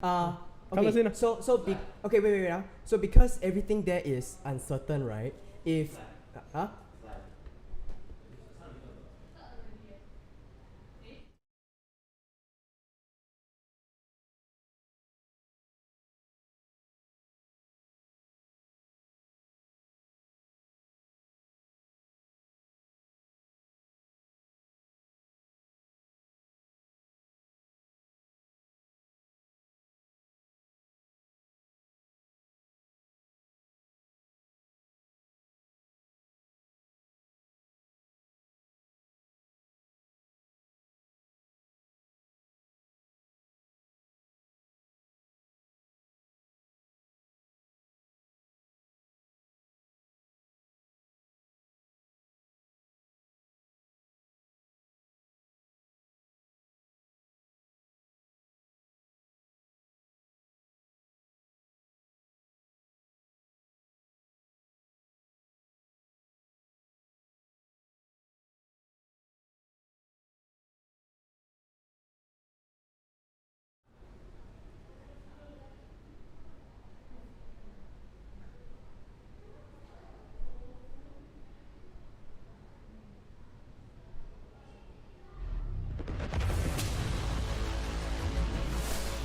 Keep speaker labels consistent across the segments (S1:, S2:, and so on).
S1: Uh,
S2: Come
S1: okay.
S2: in.
S1: Okay, wait. So because everything there is uncertain, right? If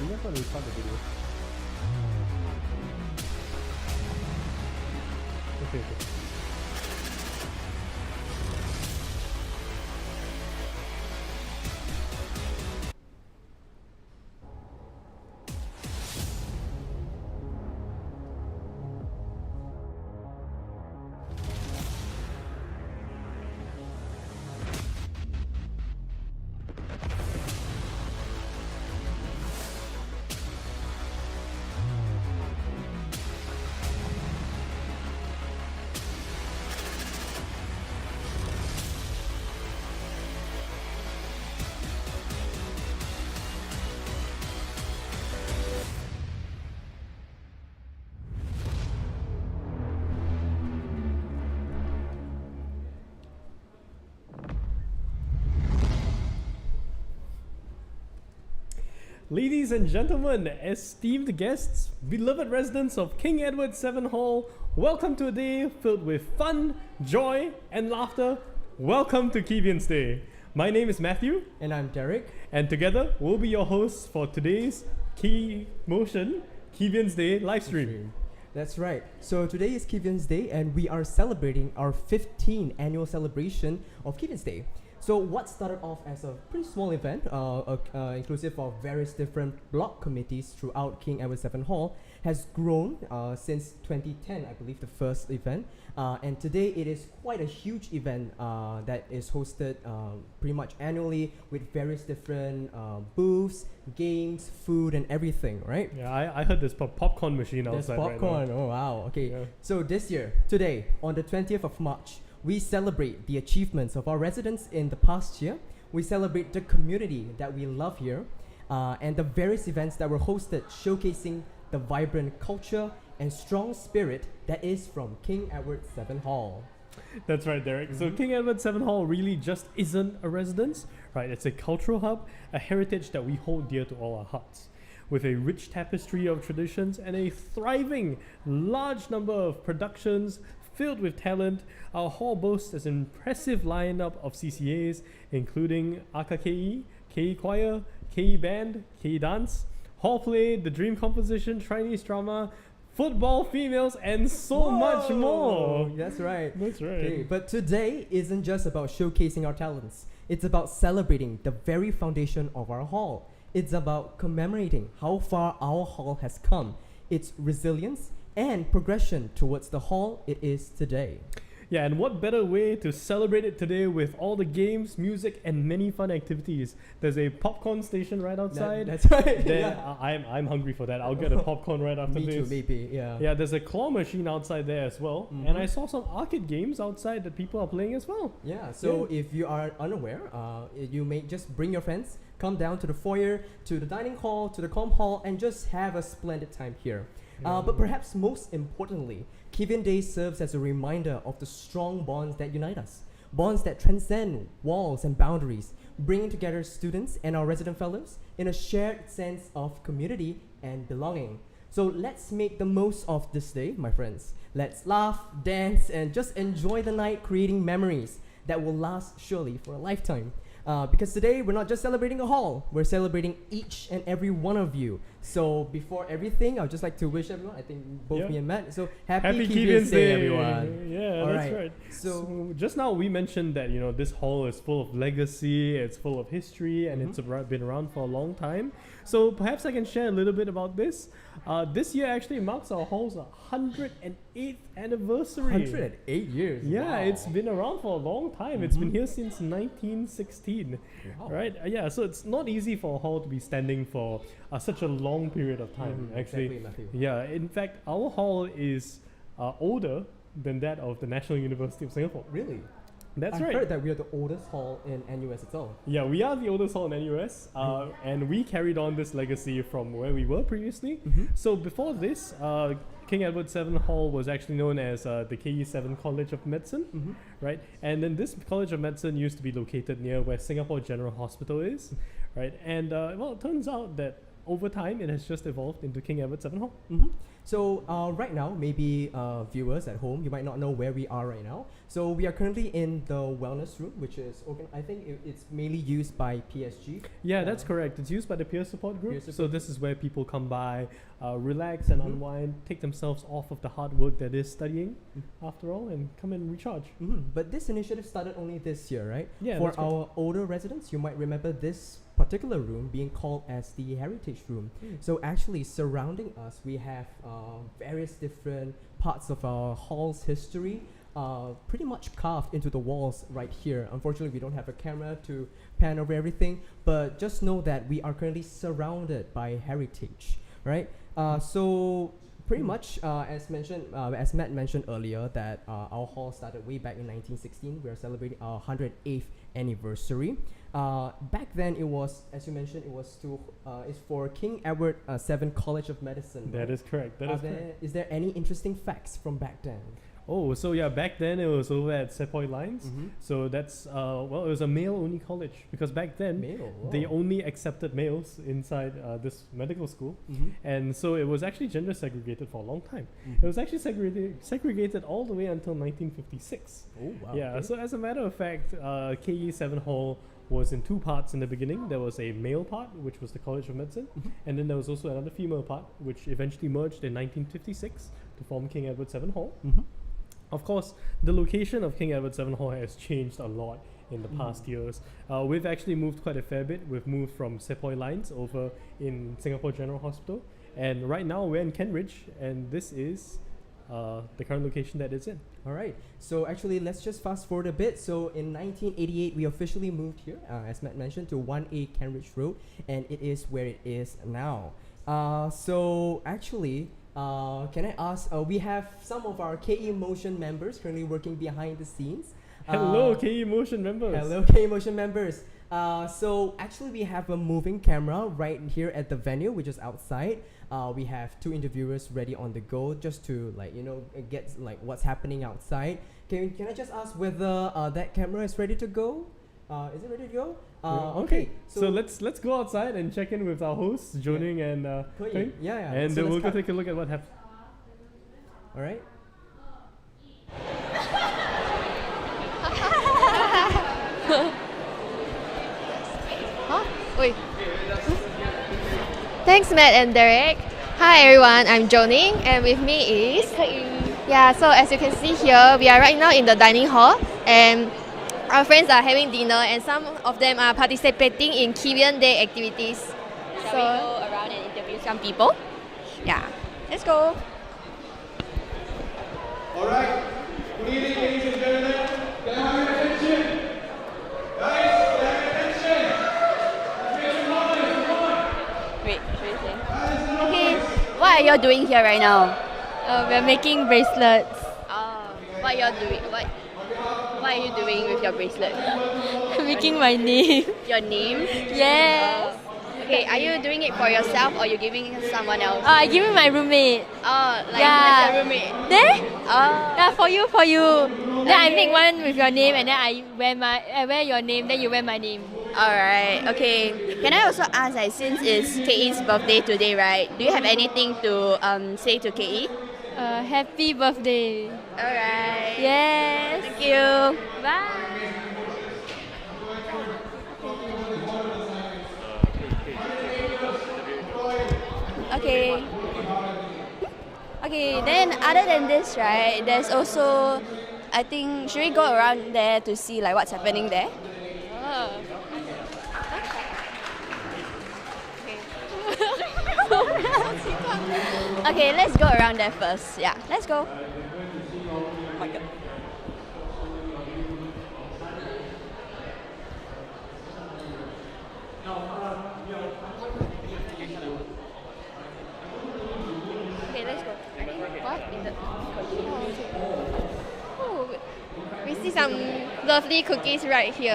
S2: You never restart the video. Okay. Ladies and gentlemen, esteemed guests, beloved residents of King Edward VII Hall, welcome to a day filled with fun, joy, and laughter. Welcome to KEVIAN's Day. My name is Matthew,
S1: and I'm Derek,
S2: and together we'll be your hosts for today's Key Motion KEVIAN's Day live stream.
S1: That's right. So today is KEVIAN's Day, and we are celebrating our 15th annual celebration of KEVIAN's Day. So what started off as a pretty small event, inclusive of various different block committees throughout King Edward VII Hall, has grown since 2010, I believe, the first event. And today it is quite a huge event that is hosted pretty much annually with various different booths, games, food, and everything, right?
S2: Yeah, I heard there's popcorn machine outside
S1: There's popcorn.
S2: right now.
S1: Oh, wow. Okay.
S2: Yeah.
S1: So this year, today, on the 20th of March, we celebrate the achievements of our residents in the past year. We celebrate the community that we love here, and the various events that were hosted showcasing the vibrant culture and strong spirit that is from King Edward VII Hall.
S2: That's right, Derek. So King Edward VII Hall really just isn't a residence, right? It's a cultural hub, a heritage that we hold dear to all our hearts. With a rich tapestry of traditions and a thriving large number of productions filled with talent, our hall boasts an impressive lineup of CCAs, including Aka KE, KE Choir, KE Band, KE Dance, Hall Play, The Dream Composition, Chinese Drama, Football Females, and so much more.
S1: That's right.
S2: That's right.
S1: Okay, but today isn't just about showcasing our talents. It's about celebrating the very foundation of our hall. It's about commemorating how far our hall has come, its resilience, and progression towards the hall it is today.
S2: Yeah, and what better way to celebrate it today with all the games, music, and many fun activities. There's a popcorn station right outside.
S1: That's right.
S2: Then
S1: Yeah.
S2: I'm hungry for that. I'll get a popcorn right after
S1: Me
S2: this.
S1: too, maybe. Yeah.
S2: Yeah, there's a claw machine outside there as well. And I saw some arcade games outside that people are playing as well.
S1: Yeah, so if you are unaware, you may just bring your friends, come down to the foyer, to the dining hall, to the comm hall, and just have a splendid time here. But perhaps most importantly, KEVIAN Day serves as a reminder of the strong bonds that unite us, bonds that transcend walls and boundaries, bringing together students and our resident fellows in a shared sense of community and belonging. So let's make the most of this day, my friends. Let's laugh, dance, and just enjoy the night, creating memories that will last surely for a lifetime. Because today we're not just celebrating a hall, we're celebrating each and every one of you. So before everything, I'd just like to wish everyone, I think both me and Matt, so happy KEVIAN's Day, everyone.
S2: Yeah, that's right. So just now we mentioned that, this hall is full of legacy, it's full of history, and it's been around for a long time. So perhaps I can share a little bit about this. This year actually marks our hall's 108th anniversary.
S1: 108 years.
S2: Yeah,
S1: wow.
S2: It's been around for a long time. It's been here since 1916.
S1: Wow.
S2: Right? Yeah, so it's not easy for a hall to be standing for such a long period of time. Actually,
S1: exactly, Matthew.
S2: yeah. In fact, our hall is older than that of the National University of Singapore.
S1: Really?
S2: That's
S1: I
S2: right.
S1: heard that we are the oldest hall in NUS itself.
S2: Yeah, we are the oldest hall in NUS, and we carried on this legacy from where we were previously. So before this, King Edward VII Hall was actually known as the KE7 College of Medicine, right? And then this College of Medicine used to be located near where Singapore General Hospital is, right? And well, it turns out that over time it has just evolved into King Edward VII Hall.
S1: So right now, maybe viewers at home, you might not know where we are right now. So we are currently in the wellness room, which is I think it's mainly used by PSG.
S2: Yeah, that's correct. It's used by the peer support group.
S1: Peer support
S2: So this is where people come by, relax and unwind, take themselves off of the hard work that is studying, after all, and come and recharge.
S1: But this initiative started only this year, right?
S2: Yeah,
S1: For
S2: that's correct.
S1: our older residents, you might remember this particular room being called as the Heritage Room. So actually surrounding us, we have various different parts of our hall's history pretty much carved into the walls right here. Unfortunately, we don't have a camera to pan over everything, but just know that we are currently surrounded by heritage, right? So pretty much, as mentioned, as Matt mentioned earlier, that our hall started way back in 1916. We are celebrating our 108th anniversary. Back then, it was, as you mentioned, it's for King Edward VII College of Medicine.
S2: That is correct.
S1: Is there any interesting facts from back then?
S2: Oh, so yeah, back then it was over at Sepoy Lines. So that's, well, it was a male-only college because back then they only accepted males inside this medical school. And so it was actually gender segregated for a long time. It was actually segregated all the way until 1956.
S1: Oh, wow.
S2: Yeah, so as a matter of fact, KE7 Hall was in two parts in the beginning. There was a male part, which was the College of Medicine, and then there was also another female part, which eventually merged in 1956 to form King Edward VII Hall. Of course, the location of King Edward VII Hall has changed a lot in the past years. We've actually moved quite a fair bit. We've moved from Sepoy Lines over in Singapore General Hospital, and right now we're in Kentridge, and this is the current location that it's in.
S1: All right. So actually, let's just fast forward a bit. So in 1988, we officially moved here, as Matt mentioned, to 1A Kentridge Road, and it is where it is now. So actually, can I ask, we have some of our KE Motion members currently working behind the scenes.
S2: Hello, KE Motion members.
S1: Hello, KE Motion members. So actually, we have a moving camera right here at the venue, which is outside. We have two interviewers ready on the go just to get what's happening outside. Can I just ask whether that camera is ready to go? Is it ready to go? Okay.
S2: So let's go outside and check in with our hosts, Joning and Peng.
S1: Yeah.
S2: And
S1: So
S2: we'll
S1: let's
S2: go take a look at what happened.
S1: All right.
S3: Oi. Thanks, Matt and Derek. Hi everyone, I'm Joning, and with me is so as you can see here, we are right now in the dining hall, and our friends are having dinner, and some of them are participating in KEVIIAN Day activities.
S4: Shall we go around and interview some people?
S3: Yeah, let's go.
S5: Alright, good evening ladies and gentlemen. Can I have your attention? Guys, can I have your attention? Make some noise, come on.
S4: Wait, what are you saying? Okay, what are you doing here right now?
S3: We're making bracelets.
S4: What are you doing? What are you doing with your bracelet?
S3: Making my name.
S4: Your name?
S3: Yes.
S4: Okay, are you doing it for yourself or you giving someone else?
S3: I give it my roommate.
S4: Oh, like
S3: Yeah.
S4: your roommate.
S3: There?
S4: Oh.
S3: Yeah, for you. Then I make one with your name, and then I wear your name, then you wear my name.
S4: Alright, okay. Can I also ask, like, since it's KE's birthday today, right? Do you have anything to say to KE?
S3: Happy birthday.
S4: Alright.
S3: Yes.
S4: Thank you.
S3: Bye.
S4: Okay. Okay, then other than this, right, there's also, I think, should we go around there to see like what's happening there?
S3: Oh.
S4: Okay, let's go around there first. Yeah, let's go. Okay, let's go.
S3: What? Oh, we see some lovely cookies right here.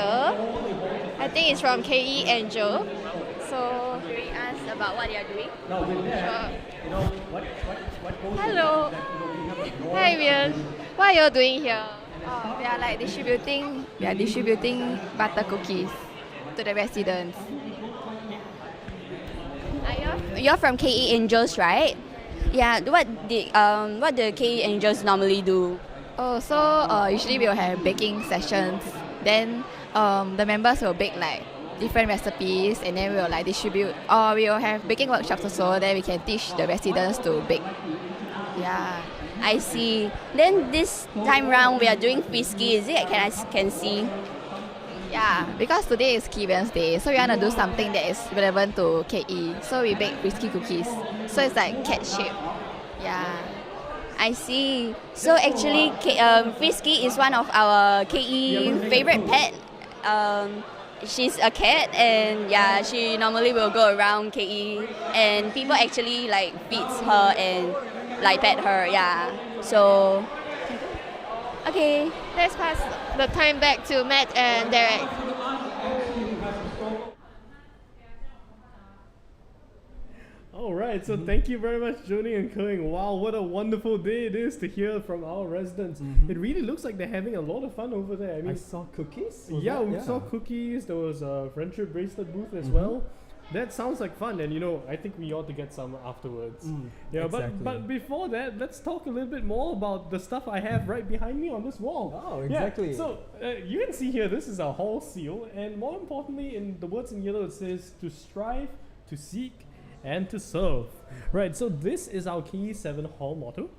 S3: I think it's from KE Angel. So,
S4: Should we ask about what you're doing?
S3: sure. Hello. Hi, Vian. What are you doing here?
S6: Oh, we are like distributing butter cookies to the residents.
S4: You're from KE Angels, right? Yeah. What the KE Angels normally do?
S6: Oh, so usually we'll have baking sessions. Then the members will bake like different recipes, and then we'll like distribute. Or we'll have baking workshops also. Then we can teach the residents to bake. Yeah.
S4: I see. Then this time round we are doing frisky. Is it? Can see.
S6: Yeah, because today is KEVIAN's Day, so we want to do something that is relevant to KE. So we bake frisky cookies. So it's like cat shape. Yeah.
S4: I see. So actually, Frisky is one of our KE favorite pet. She's a cat, and yeah, she normally will go around KE, and people actually like feeds her and like pet her. Yeah. So okay.
S3: Let's pass the time back to Matt and Derek.
S2: All right, so thank you very much, Joni and Kung. Wow, what a wonderful day it is to hear from our residents. It really looks like they're having a lot of fun over there. I
S1: I
S2: mean,
S1: saw cookies.
S2: yeah, we saw cookies. There was a friendship bracelet booth as well. That sounds like fun, and I think we ought to get some afterwards. Yeah,
S1: exactly.
S2: but before that, let's talk a little bit more about the stuff I have right behind me on this wall.
S1: Oh, exactly.
S2: Yeah, so you can see here, this is our hall seal, and more importantly, in the words in yellow, it says to strive, to seek, and to serve. Right, so this is our KE 7 Hall motto.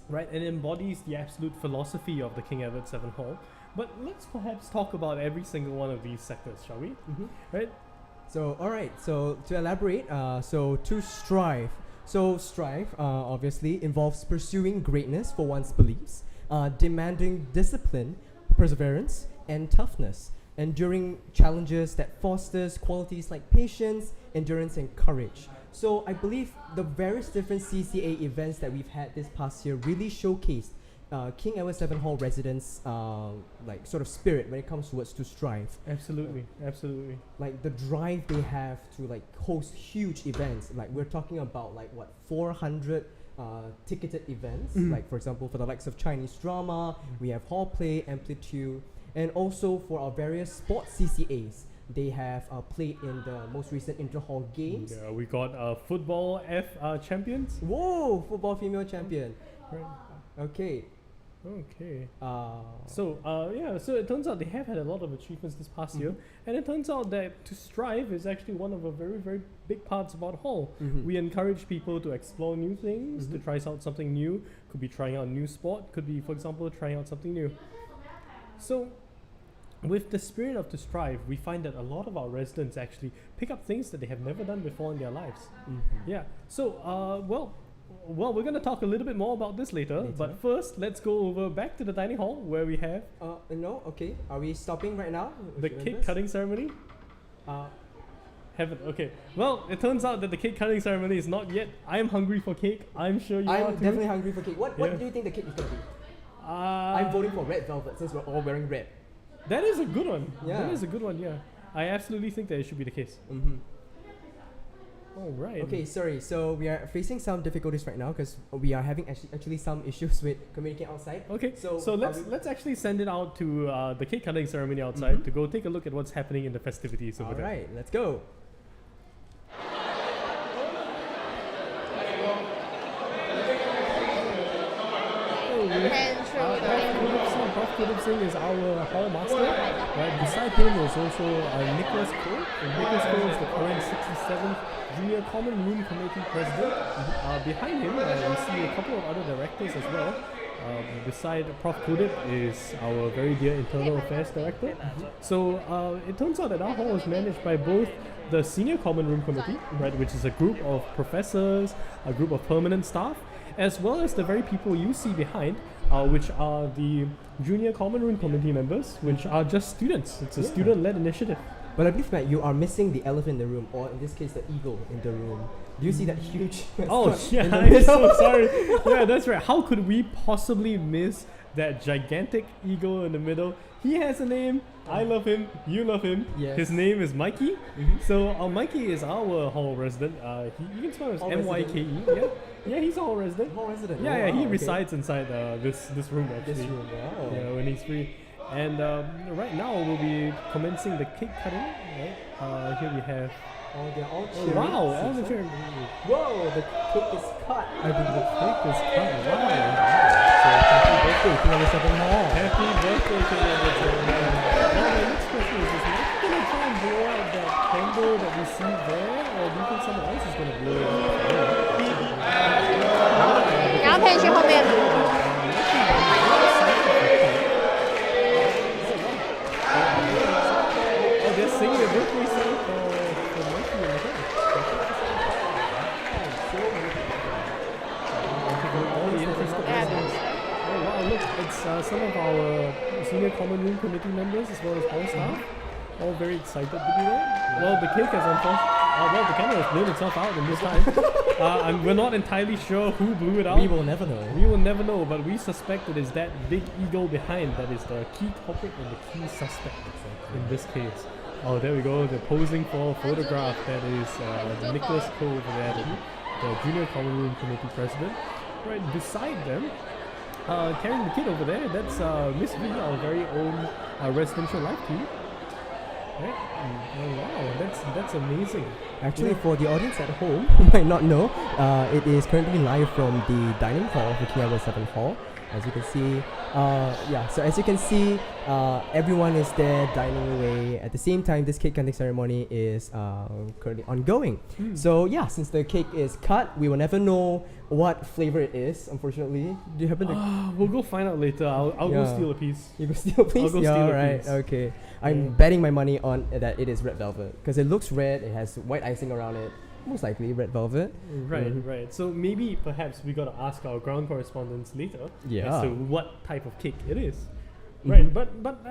S2: Right, and it embodies the absolute philosophy of the King Edward 7 Hall. But let's perhaps talk about every single one of these sectors, shall we? Right.
S1: So, all right. So, to elaborate, so to strive. So, strive obviously involves pursuing greatness for one's beliefs, demanding discipline, perseverance, and toughness, enduring challenges that fosters qualities like patience, endurance, and courage. So, I believe the various different CCA events that we've had this past year really showcased King Edward 7 Hall residents' like sort of spirit when it comes towards to strive.
S2: Absolutely, absolutely.
S1: Like the drive they have to like host huge events. Like we're talking about like what 400 ticketed events. Like for example, for the likes of Chinese drama, we have hall play, amplitude, and also for our various sports CCAs. They have played in the most recent inter-hall games.
S2: Yeah, we got football champions.
S1: Whoa, football female champion.
S2: Right.
S1: Okay.
S2: Okay. So it turns out they have had a lot of achievements this past year, and it turns out that to strive is actually one of the very, very big parts about Hall. We encourage people to explore new things, to try out something new. Could be trying out a new sport, could be, for example, trying out something new. So with the spirit of to strive, we find that a lot of our residents actually pick up things that they have never done before in their lives. Yeah. So well, we're going to talk a little bit more about this later, but first, let's go over back to the dining hall where we have
S1: no, okay. Are we stopping right now?
S2: the cake cutting ceremony. Haven't. Okay. Well, it turns out that the cake cutting ceremony is not yet. I am hungry for cake. I'm sure you are
S1: I'm
S2: too.
S1: definitely hungry for cake. What
S2: Yeah.
S1: do you think the cake is going to be? I'm voting for red velvet since we're all wearing red.
S2: That is a good one.
S1: Yeah.
S2: That is a good one, yeah. I absolutely think that it should be the case. All right.
S1: Okay, sorry. So we are facing some difficulties right now because we are having actually some issues with communicating outside.
S2: Okay,
S1: So
S2: so
S1: are
S2: let's actually send it out to the cake cutting ceremony outside
S1: Mhm.
S2: to go take a look at what's happening in the festivities over
S1: All
S2: there.
S1: right, let's go.
S2: Prof. Kuldeep Singh is our hall master. Right beside him is also Nicholas Cole. And Nicholas Cole is the current 67th Junior Common Room Committee President. Behind him, we see a couple of other directors as well. Beside Prof. Kuldeep is our very dear Internal Affairs Director. So it turns out that our hall is managed by both the Senior Common Room Committee, right, which is a group of professors, a group of permanent staff, as well as the very people you see behind, which are the Junior Common Room Committee members, which are just students. It's a student-led initiative.
S1: But I believe, Matt, you are missing the elephant in the room, or in this case, the eagle in the room. Do you see that huge?
S2: Oh,
S1: mascot
S2: yeah,
S1: in the
S2: I'm
S1: middle?
S2: so sorry. Yeah, that's right. How could we possibly miss that gigantic eagle in the middle? He has a name. I love him. You love him.
S1: Yes.
S2: His name is Mikey.
S1: Mhm.
S2: So Mikey is our hall resident. You can spell his
S1: Hall
S2: M-Y-K-E. Yeah, he's a hall resident.
S1: Hall resident.
S2: Yeah,
S1: Oh,
S2: yeah, he
S1: wow, okay.
S2: resides inside this room actually.
S1: This room. Wow.
S2: Yeah, when he's free. And right now we'll be commencing the cake cutting. Right. Here we have.
S1: Oh, they're all
S2: Oh,
S1: cheering.
S2: wow! All
S1: Seems
S2: the
S1: like-
S2: cheering.
S1: Whoa, the cake is cut.
S2: I think the cake is cut. Wow!
S1: So happy birthday, King of the Seven Hall.
S2: Happy birthday to everyone. Now my next question is we gonna try and blow out that candle that we see there, or do you think someone else is gonna blow it out?
S3: 然后可以去后面。
S2: Oh, they're singing a birthday song for Mikey and the all the interested residents. Oh wow, look, it's some of our senior common room committee members as well as hall staff. All very excited to be there. Well, the cake has well, the camera has blown itself out in this time. And we're not entirely sure who blew it out.
S1: We will never know.
S2: We will never know, but we suspect it is that big eagle behind that is the key culprit and the key suspect in this case. Oh, there we go. They're posing for a photograph. That is Nicholas Cole over there, the Junior Common Room Committee President. Right beside them, carrying the kid over there, that's Miss V, our very own residential life team. Right? Oh, wow, that's amazing.
S1: Actually, for the audience at home who might not know, it is currently live from the dining hall of the King Edward VII Hall. As you can see, so as you can see, everyone is there dining away. At the same time, this cake cutting ceremony is currently ongoing. So yeah, since the cake is cut, we will never know what flavor it is, unfortunately. Do you happen to...
S2: We'll go find out later. I'll go steal a piece.
S1: You go steal, please?
S2: I'll go
S1: Yeah,
S2: steal a
S1: alright,
S2: piece.
S1: okay. I'm
S2: Yeah.
S1: betting my money on that it is red velvet because it looks red, it has white icing around it. Most likely red velvet.
S2: Right,
S1: Mhm.
S2: right. So maybe perhaps we gotta ask our ground correspondents later
S1: Yeah.
S2: as to what type of cake it is.
S1: Mhm.
S2: Right, but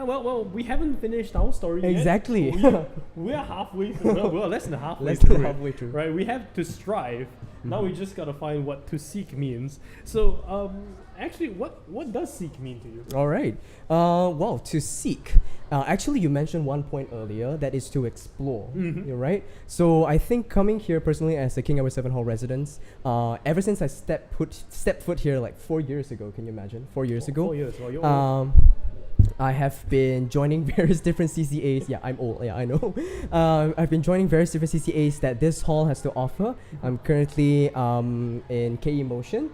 S2: well, we haven't finished our story yet.
S1: Exactly.
S2: We're halfway through. No, we're less than halfway
S1: Less
S2: through.
S1: than
S2: it,
S1: halfway through.
S2: Right, we have to strive. Now
S1: Mhm.
S2: we just gotta find what to seek means. So, actually, what does seek mean to you?
S1: All right. Well, to seek. Actually, you mentioned one point earlier that is to explore.
S2: Mhm.
S1: You're right. So I think coming here personally as a King Edward VII Hall resident, ever since I stepped foot here like 4 years ago. Can you imagine? 4 years ago.
S2: 4 years. Well, you're old.
S1: I have been joining various different CCAs. Yeah, I'm old. Yeah, I know. I've been joining various different CCAs that this hall has to offer. I'm currently in KE Motion,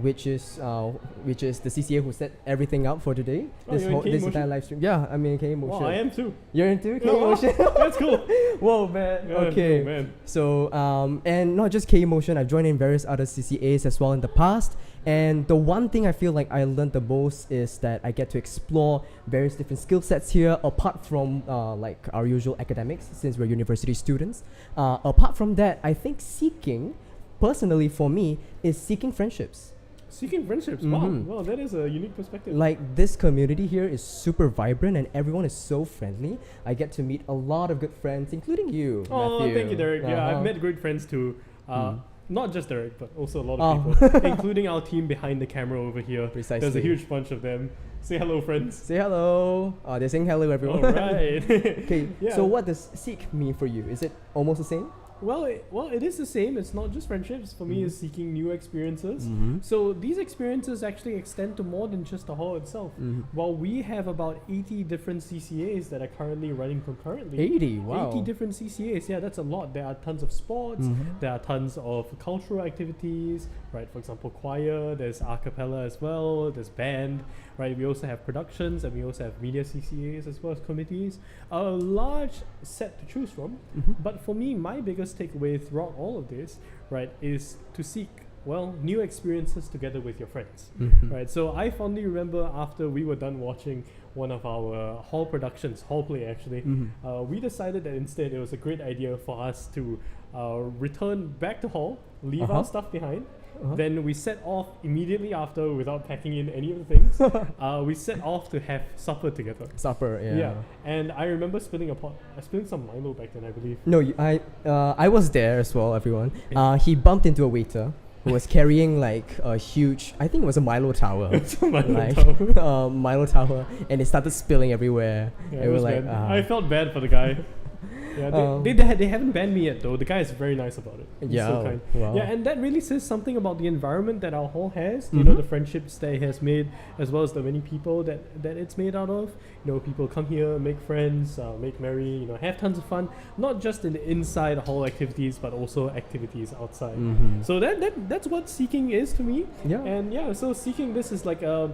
S1: which is the CCA who set everything up for today.
S2: Oh, you're in KE
S1: this
S2: Motion?
S1: entire live stream. Yeah, I'm in KE Motion.
S2: Wow, I am too.
S1: You're into KE
S2: Oh,
S1: Motion?
S2: That's cool.
S1: Whoa, man.
S2: Yeah,
S1: Okay.
S2: no, man.
S1: So, and not just KE Motion, I've joined in various other CCAs as well in the past. And the one thing I feel like I learned the most is that I get to explore various different skill sets here, apart from like our usual academics, since we're university students. Apart from that, I think seeking, personally for me, is seeking friendships.
S2: Seeking friendships.
S1: Mhm.
S2: Wow, that is a unique perspective.
S1: Like this community here is super vibrant and everyone is so friendly. I get to meet a lot of good friends, including you,
S2: Oh,
S1: Matthew.
S2: thank you, Derek. Yeah,
S1: Uh-huh.
S2: I've met great friends too. Not just Derek, but also a lot of
S1: Oh.
S2: people, including our team behind the camera over here. There's
S1: Precisely.
S2: a huge bunch of them. Say hello, friends.
S1: Say hello. They're saying hello, everyone.
S2: All right.
S1: Okay,
S2: Yeah.
S1: so what does seek mean for you? Is it almost the same?
S2: Well, it is the same. It's not just friendships. For me, it's seeking new experiences. So these experiences actually extend to more than just the hall itself. While we have about 80 different CCAs that are currently running concurrently.
S1: 80, wow.
S2: 80 different CCAs. Yeah, that's a lot. There are tons of sports. There are tons of cultural activities. Right. For example, choir. There's a cappella as well. There's band. Right. We also have productions, and we also have media CCAs as well as committees. A large set to choose from. But for me, my biggest takeaway throughout all of this, right, is to seek new experiences together with your friends, right? So I fondly remember after we were done watching one of our hall productions, hall play actually, we decided that instead it was a great idea for us to return back to hall, leave our stuff behind. Then we set off immediately after without packing in any of the things. We set off to have supper together.
S1: Supper, yeah.
S2: And I remember spilling some Milo back then, I believe.
S1: No, I was there as well, everyone. He bumped into a waiter who was carrying like a huge, I think it was a Milo tower. Milo tower, and it started spilling everywhere.
S2: Yeah,
S1: it was like,
S2: I felt bad for the guy. Yeah, they haven't banned me yet though. The guy is very nice about it. He's so kind.
S1: Wow.
S2: Yeah, and that really says something about the environment that our hall has. You know, the friendships that it has made, as well as the many people that it's made out of. You know, people come here, make friends, make merry. You know, have tons of fun. Not just in the inside hall activities, but also activities outside. So that's what seeking is to me. Yeah. And so seeking this is like a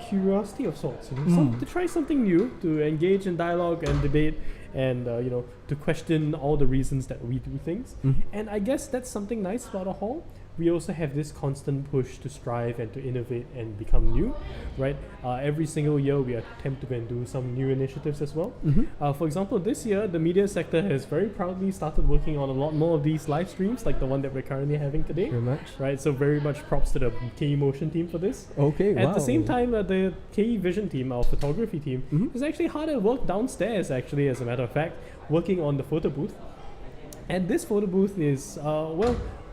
S2: curiosity of sorts, you know, to try something new, to engage in dialogue and debate, and to question all the reasons that we do things. And I guess that's something nice about a hall. We also have this constant push to strive and to innovate and become new, right? Every single year we attempt to go and do some new initiatives as well. For example, this year the media sector has very proudly started working on a lot more of these live streams, like the one that we're currently having today.
S1: Very much.
S2: Right, so very much props to the KEVIAN team for this.
S1: Okay,
S2: At the same time, the KEVIAN team, our photography team, is actually hard at work downstairs, actually, as a matter of fact, working on the photo booth. And this photo booth is,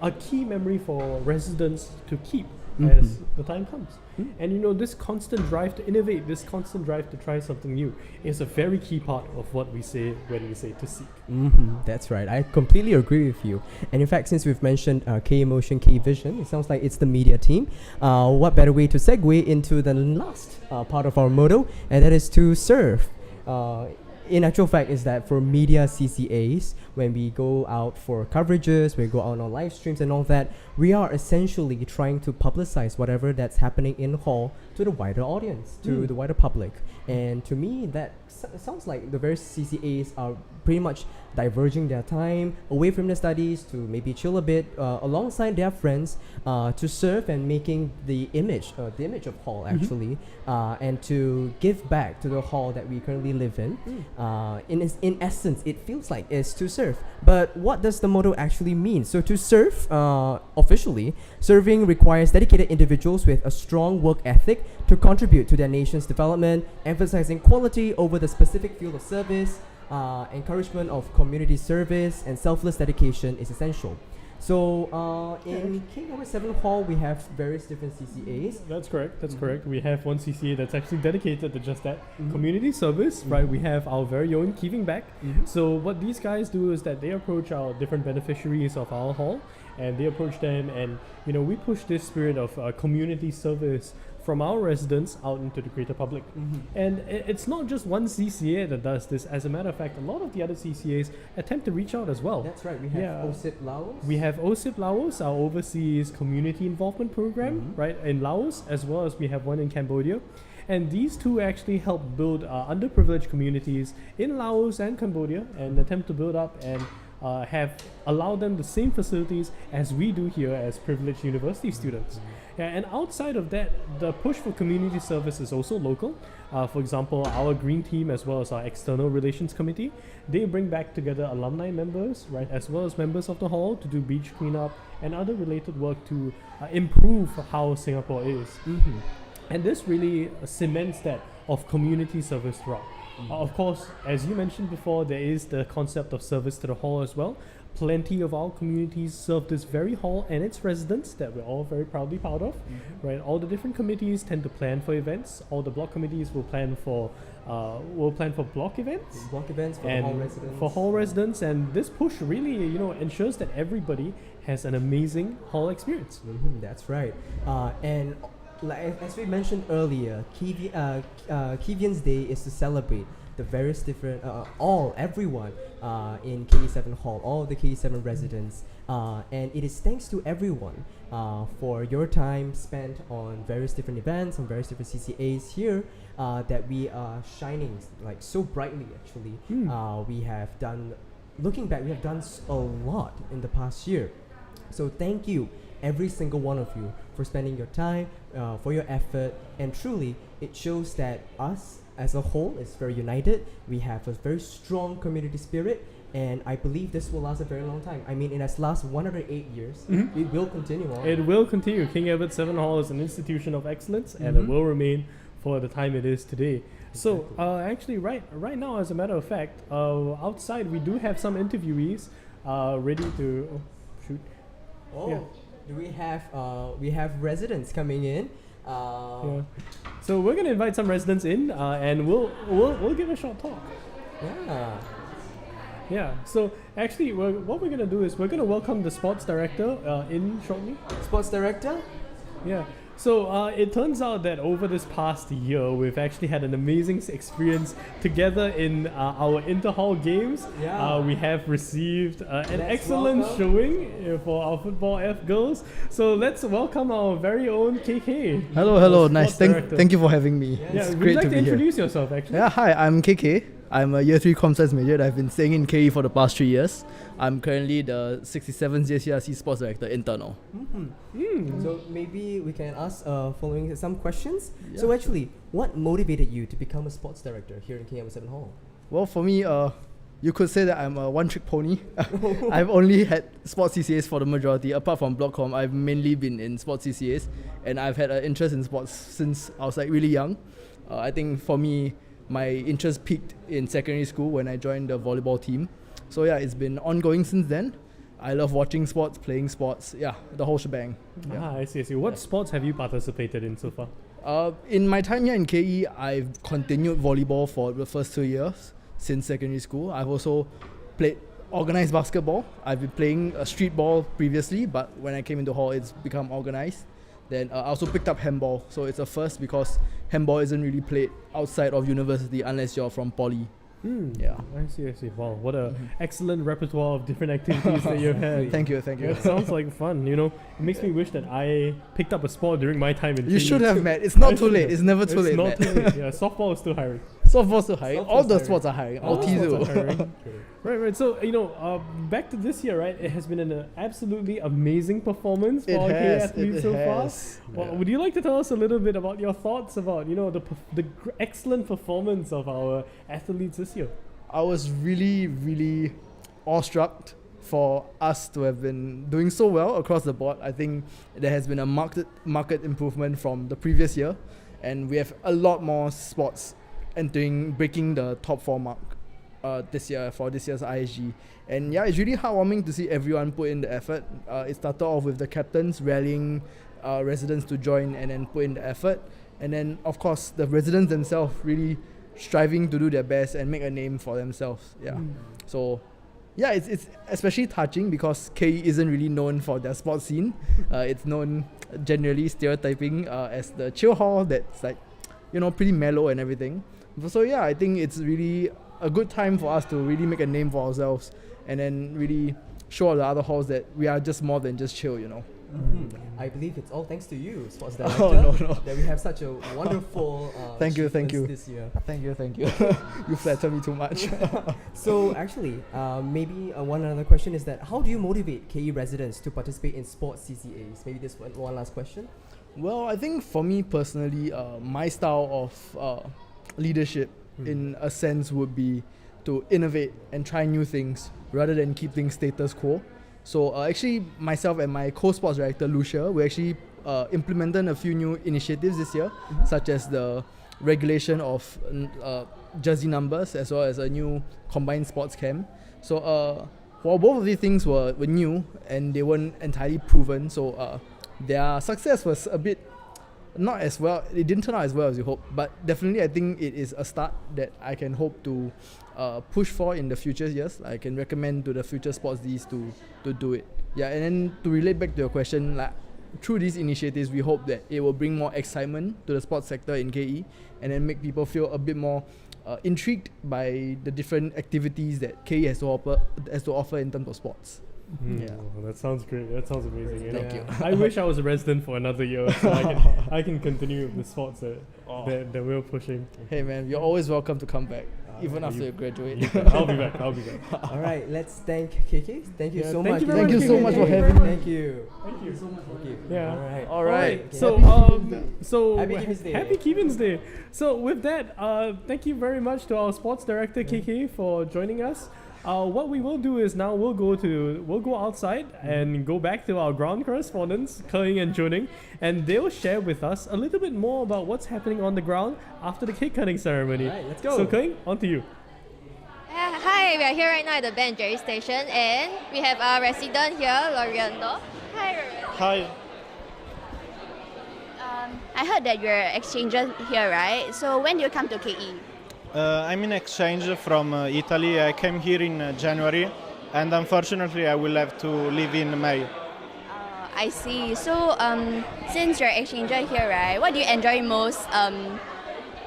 S2: a key memory for residents to keep as the time comes. And you know, this constant drive to innovate, this constant drive to try something new is a very key part of what we say when we say to seek.
S1: That's right. I completely agree with you. And in fact, since we've mentioned K-Emotion, K-Vision, it sounds like it's the media team. What better way to segue into the last part of our motto, and that is to serve. In actual fact is that for media CCAs, when we go out for coverages, we go out on live streams and all that, we are essentially trying to publicize whatever that's happening in hall to the wider audience, to the wider public. And to me, that sounds like the various CCAs are pretty much diverging their time away from their studies to maybe chill a bit alongside their friends to serve and making the image of hall actually, and to give back to the hall that we currently live in. In essence, it feels like is to serve. But what does the motto actually mean? So to serve, officially, serving requires dedicated individuals with a strong work ethic to contribute to their nation's development, emphasizing quality over the specific field of service. Encouragement of community service and selfless dedication is essential. So in King Number 7 Hall, we have various different CCAs.
S2: That's correct. That's correct. We have one CCA that's actually dedicated to just that, community service, right? We have our very own Giving Back. So what these guys do is that they approach our different beneficiaries of our hall, and they approach them, and we push this spirit of community service from our residents out into the greater public. And it's not just one CCA that does this. As a matter of fact, a lot of the other CCAs attempt to reach out as well.
S1: That's right. We have OSIP Laos.
S2: We have OSIP Laos, our overseas community involvement program, right, in Laos, as well as we have one in Cambodia. And these two actually help build underprivileged communities in Laos and Cambodia, and attempt to build up and have allowed them the same facilities as we do here as privileged university students. And outside of that, the push for community service is also local. For example, our green team, as well as our external relations committee, they bring back together alumni members, right, as well as members of the hall to do beach cleanup and other related work to improve how Singapore is. And this really cements that of community service throughout. Of course, as you mentioned before, there is the concept of service to the hall as well. plenty of our communities serve this very hall and its residents that we're all very proudly proud of, right? All the different committees tend to plan for events. All the block committees will plan for block events.
S1: Block events for the
S2: And
S1: hall residents.
S2: for hall residents, and this push really, ensures that everybody has an amazing hall experience.
S1: That's right. And like as we mentioned earlier, KEVIAN's Day is to celebrate the various different, everyone in KE7 Hall, all of the KE7 residents. And it is thanks to everyone for your time spent on various different events, on various different CCAs here, that we are shining like so brightly actually. We have done, looking back, we have done a lot in the past year. So thank you, every single one of you, for spending your time, for your effort, and truly, it shows that us as a whole is very united. We have a very strong community spirit, and I believe this will last a very long time. I mean, it has lasted 108 years. It will continue on.
S2: It will continue. King Edward VII Hall is an institution of excellence, and it will remain for the time it is today. So, actually, right now, as a matter of fact, outside we do have some interviewees ready to shoot.
S1: Oh,
S2: Yeah.
S1: do we have residents coming in?
S2: Yeah. So we're gonna invite some residents in, and we'll give a short talk.
S1: Yeah.
S2: Yeah. So actually, what we're gonna do is we're gonna welcome the sports director in shortly.
S1: Sports director?
S2: Yeah. So it turns out that over this past year, we've actually had an amazing experience together in our inter-hall games.
S1: Yeah.
S2: We have received an
S1: Let's
S2: excellent
S1: welcome-
S2: showing for our football F girls. So let's welcome our very own KK.
S7: Hello,
S2: our
S7: nice.
S2: sports director.
S7: Thank you for having me.
S1: Yeah,
S2: Yeah,
S7: It's
S2: would
S7: great
S2: you like
S7: to
S2: to
S7: be here.
S2: introduce yourself actually?
S7: Yeah, hi, I'm KK. I'm a year 3 Comm Science major and I've been staying in KE for the past 3 years. I'm currently the 67th JCRC Sports Director internal.
S1: So maybe we can ask following some questions. So actually, what motivated you to become a sports director here in KM7 Hall?
S7: Well, for me, you could say that I'm a one-trick pony. I've only had sports CCAs for the majority. Apart from Blockcom, I've mainly been in sports CCAs, and I've had an interest in sports since I was like really young. I think for me, my interest peaked in secondary school when I joined the volleyball team. So yeah, it's been ongoing since then. I love watching sports, playing sports, the whole shebang.
S2: I see. What sports have you participated in so far?
S7: In my time here in KE, I've continued volleyball for the first 2 years since secondary school. I've also played organized basketball. I've been playing street ball previously, but when I came into hall, it's become organized. Then I also picked up handball, so it's a first because handball isn't really played outside of university unless you're from poly. Yeah.
S2: I see. Wow, what a excellent repertoire of different activities that you've had.
S7: Thank you.
S2: It sounds like fun. It makes me wish that I picked up a sport during my time in
S7: You
S2: KE.
S7: should have met. It's not too late. It's never too late,
S2: It's
S7: Matt.
S2: not too late. Yeah, softball is still hiring.
S7: Softball's still hiring. All
S1: Softball's
S7: the
S1: hiring.
S7: sports are hiring.
S2: All
S7: All
S2: the
S7: T's
S2: sports are
S7: do.
S2: hiring. Right. So, back to this year, right? It has been an absolutely amazing performance for our KE athletes so far. Well, would you like to tell us a little bit about your thoughts about, the excellent performance of our athletes this year?
S7: I was really, really awestruck for us to have been doing so well across the board. I think there has been a market improvement from the previous year, and we have a lot more sports breaking the top 4 mark this year for this year's ISG. And yeah, it's really heartwarming to see everyone put in the effort. It started off with the captains rallying residents to join and then put in the effort, and then of course the residents themselves really striving to do their best and make a name for themselves. So yeah, it's especially touching because KE isn't really known for their sports scene. It's known generally stereotyping as the chill hall that's like, pretty mellow and everything. So yeah, I think it's really a good time for us to really make a name for ourselves and then really show the other halls that we are just more than just chill,
S1: I believe it's all thanks to you, sports director,
S7: no.
S1: that we have such a wonderful
S7: Thank you.
S1: achievements this year.
S7: Thank you. You flatter me too much.
S1: So actually, maybe one other question is that how do you motivate KE residents to participate in sports CCAs? Maybe this one last question.
S7: Well, I think for me personally, my style of leadership in a sense would be to innovate and try new things rather than keep things status quo. So actually myself and my co-sports director Lucia, we actually implemented a few new initiatives this year, such as the regulation of jersey numbers as well as a new combined sports camp. So while both of these things were new and they weren't entirely proven, so their success was a bit not as well. It didn't turn out as well as you hoped, but definitely I think it is a start that I can hope to push for in the future years. I can recommend to the future sports Ds to do it. Yeah, and then to relate back to your question, like through these initiatives, we hope that it will bring more excitement to the sports sector in KE, and then make people feel a bit more intrigued by the different activities that KE has to offer in terms of sports. Yeah.
S2: Oh, that sounds great. That sounds amazing.
S7: Thank you.
S2: I wish I was a resident for another year so I can continue with the sports that we're pushing.
S7: Hey man, you're always welcome to come back, even after you graduate.
S2: I'll be back.
S1: All right, let's thank KK. Thank you so much.
S7: Thank you so much for having me.
S1: Thank you.
S2: Thank you.
S1: So much. Thank you.
S2: Yeah.
S7: All right.
S2: So
S1: Happy KEVIAN's Day.
S2: Happy KEVIAN's Day. So with that, thank you very much to our sports director KK for joining us. What we will do is now we'll go outside and go back to our ground correspondents, Ke and Joning, and they'll share with us a little bit more about what's happening on the ground after the cake cutting ceremony.
S1: All right, let's go.
S2: So Ke, on to you.
S3: Hi, we are here right now at the Ben & Jerry station, and we have our resident here, Loriando. Hi, Loriando.
S8: Hi.
S4: I heard that you're exchanger here, right? So when do you come to KE?
S8: I'm in exchange from Italy. I came here in January, and unfortunately I will have to leave in May.
S4: I see. So since you're exchanger here, right? What do you enjoy most?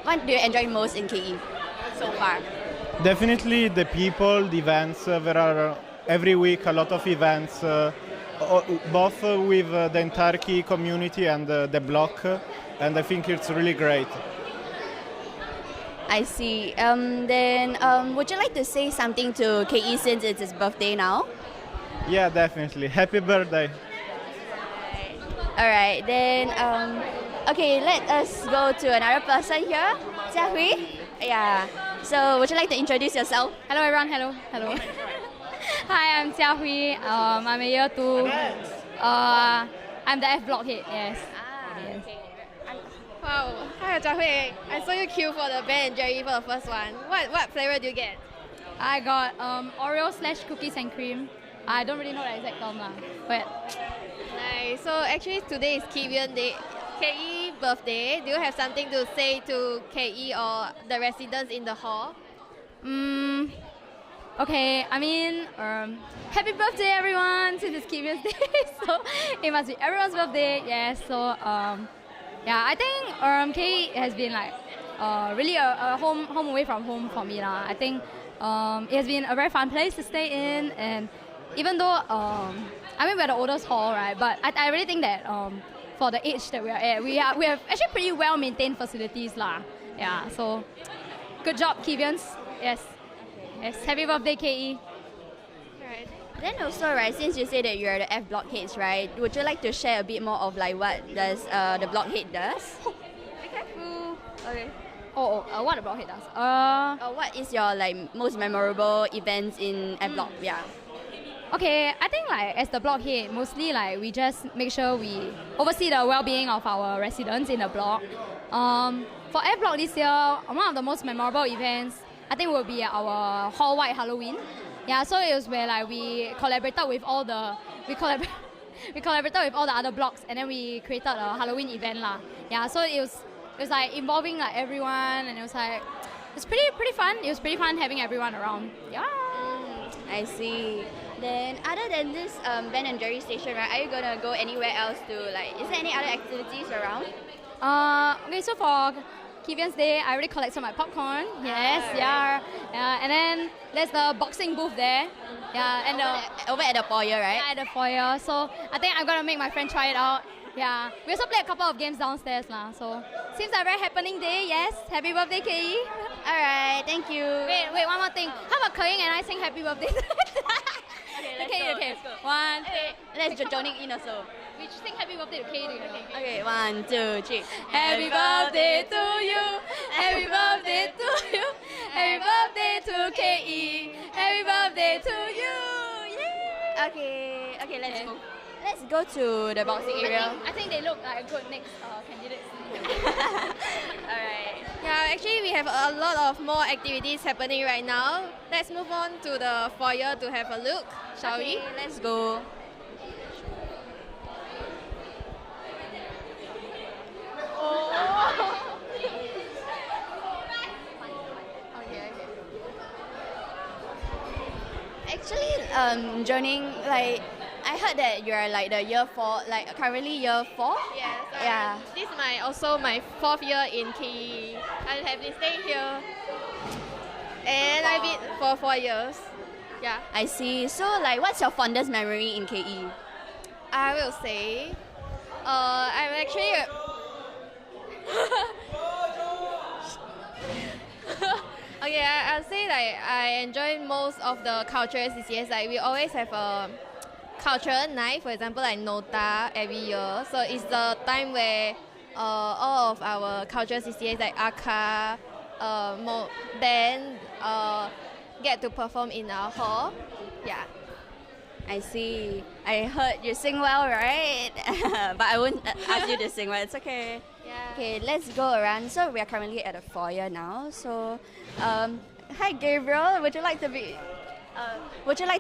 S4: What do you enjoy most in KE so far?
S8: Definitely the people, the events. There are every week a lot of events, both with the entire KE community and the block, and I think it's really great.
S4: I see. Then would you like to say something to KE since it's his birthday now?
S8: Yeah, definitely. Happy birthday.
S4: Alright, then okay, let us go to another person here. Jiahui? Yeah. So would you like to introduce yourself?
S9: Hello everyone, hello. Hi, I'm Jiahui. I'm a year 2. I'm the F block head, yes. Yes.
S4: Okay.
S3: Wow. Hi, Jiahui. I saw you queue for the Ben & Jerry for the first one. What flavor do you get?
S9: I got Oreo/cookies and cream. I don't really know the exact term lah, but
S3: Nice. So actually today is KEVIAN Day, KE birthday. Do you have something to say to KE or the residents in the hall?
S9: okay. I mean, happy birthday everyone! Since it's KEVIAN's Day, so it must be everyone's birthday. Yes. So yeah, I think KE has been like really a home away from home for me lah. I think it has been a very fun place to stay in, and even though I mean we're the oldest hall, right? But I really think that for the age that we are at, we have actually pretty well maintained facilities lah. Yeah. So good job, KEVIANs. Yes. Happy birthday, KE.
S3: Right.
S4: Then also, right, since you say that you're the F block heads, right, would you like to share a bit more of like what does the block head does?
S3: Be careful. Okay.
S9: What the block head does?
S4: What is your like most memorable events in F block? Yeah.
S9: Okay, I think like as the block head, mostly like we just make sure we oversee the well-being of our residents in the block. For F block this year, one of the most memorable events I think will be our hall-wide Halloween. Yeah, so it was where like we collaborated with all the other blocks, and then we created a Halloween event lah. Yeah, so it was like involving like everyone, and it's pretty fun. It was pretty fun having everyone around. Yeah.
S4: I see. Then other than this Ben & Jerry station, right, are you gonna go anywhere else to like, is there any other activities around?
S9: Okay, so for KEVIAN's Day, I already collected my popcorn. Yes, yeah. And then there's the boxing booth there. Yeah, and
S4: over at the foyer, right?
S9: Yeah, at the foyer. So I think I'm gonna make my friend try it out. Yeah, we also play a couple of games downstairs lah. So seems like a very happening day. Yes, happy birthday, KE.
S4: Alright, thank you.
S9: Wait, one more thing. How about Ke and I sing happy birthday? Okay.
S4: Let's go.
S9: One.
S4: Okay, let's joining in also.
S9: We should sing happy birthday to Ke together.
S4: Okay, 1, 2, 3.
S9: Happy birthday to you. Happy birthday to you. Happy birthday to KE. Happy birthday to you. Yay!
S4: Okay, let's move. let's go to the boxing area.
S9: I think they look like good next candidates.
S4: Alright.
S3: Yeah, actually we have a lot of more activities happening right now. Let's move on to the foyer to have a look, shall we?
S4: Okay, let's go. Actually, Joning, like I heard that you are like the year 4, like currently year 4.
S3: Yes.
S4: Yeah.
S3: This is also my 4th year in KE. I have been staying here, and I've been for 4 years. Yeah.
S4: I see. So, like, what's your fondest memory in KE?
S3: I will say, I'm actually. Okay, I'll say like I enjoy most of the cultural CCAs. Like we always have a cultural night, for example, like Nota every year. So it's the time where all of our cultural CCAs like AKA, band, get to perform in our hall. Yeah.
S4: I see. I heard you sing well, right? But I won't ask you to sing well. It's okay.
S3: Yeah.
S4: Okay, let's go around. So we are currently at a foyer now. So, hi Gabriel. Would you like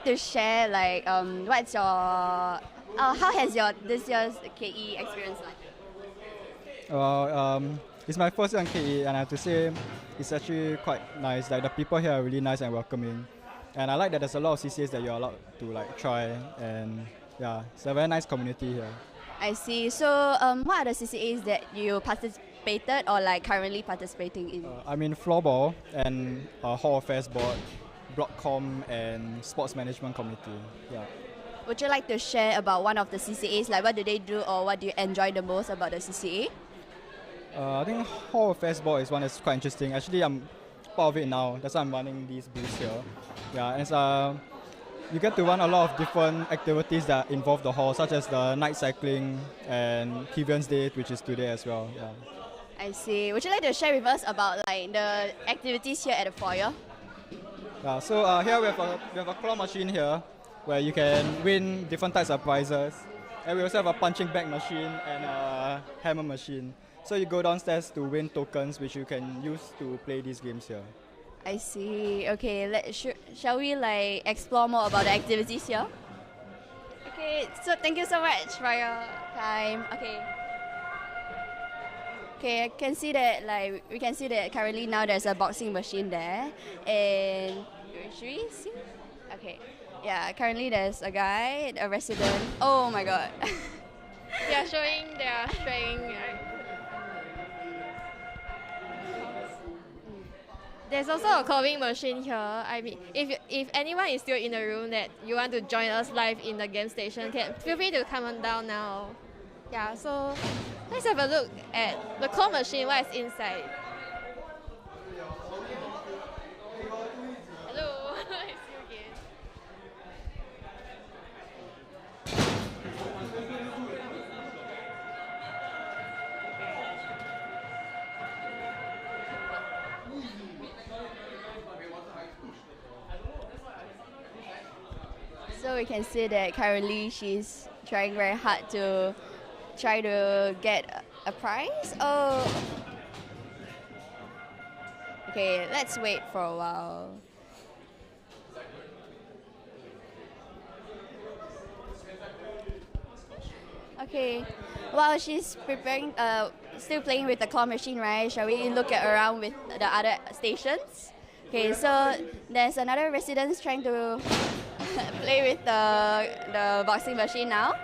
S4: to share like what's your how has your this year's KE experience like?
S10: Well, it's my first year in KE, and I have to say it's actually quite nice. Like the people here are really nice and welcoming, and I like that there's a lot of CCAs that you're allowed to like try, and yeah, it's a very nice community here.
S4: I see. So, what are the CCAs that you participated or like currently participating in?
S10: I'm in floorball and Hall Affairs Board, Blockcom, and Sports Management Committee. Yeah.
S4: Would you like to share about one of the CCAs? Like, what do they do or what do you enjoy the most about the CCA?
S10: I think Hall Affairs Board is one that's quite interesting. Actually, I'm part of it now. That's why I'm running these booths here. Yeah, and it's you get to run a lot of different activities that involve the hall, such as the night cycling and KEVIAN's Day, which is today as well. Yeah.
S4: I see. Would you like to share with us about like the activities here at the foyer?
S10: Yeah. So here we have a claw machine here, where you can win different types of prizes, and we also have a punching bag machine and a hammer machine. So you go downstairs to win tokens, which you can use to play these games here.
S4: I see. Okay, shall we like explore more about the activities here? Okay, so thank you so much for your time. Okay, I can see that like we can see that currently now there's a boxing machine there, and should we see? Okay, yeah. Currently there's a guy, a resident. Oh my god.
S3: They are showing their strength. There's also a clawing machine here. I mean, if anyone is still in the room that you want to join us live in the game station, feel free to come on down now. Yeah, so let's have a look at the claw machine, what is inside. Hello, it's you again.
S4: So we can see that currently she's trying very hard to try to get a prize. Oh. Okay, let's wait for a while. Okay, while she's preparing, still playing with the claw machine, right? Shall we look around with the other stations? Okay, so there's another resident trying to play with the boxing machine now.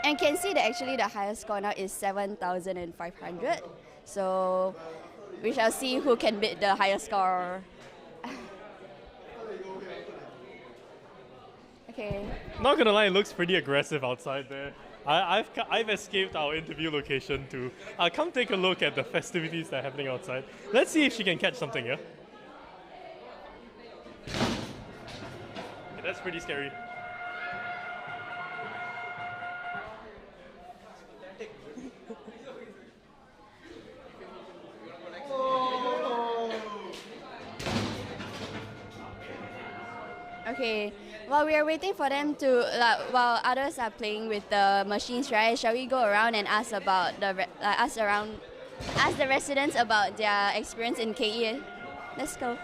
S4: And can see that actually the highest score now is 7,500. So we shall see who can beat the highest score. Okay.
S2: Not gonna lie, it looks pretty aggressive outside there. I've escaped our interview location to come take a look at the festivities that are happening outside. Let's see if she can catch something here. Okay, that's pretty scary.
S4: Okay, While we are waiting for them to, while others are playing with the machines, right? Shall we go around and ask about ask the residents about their experience in KE? Let's go.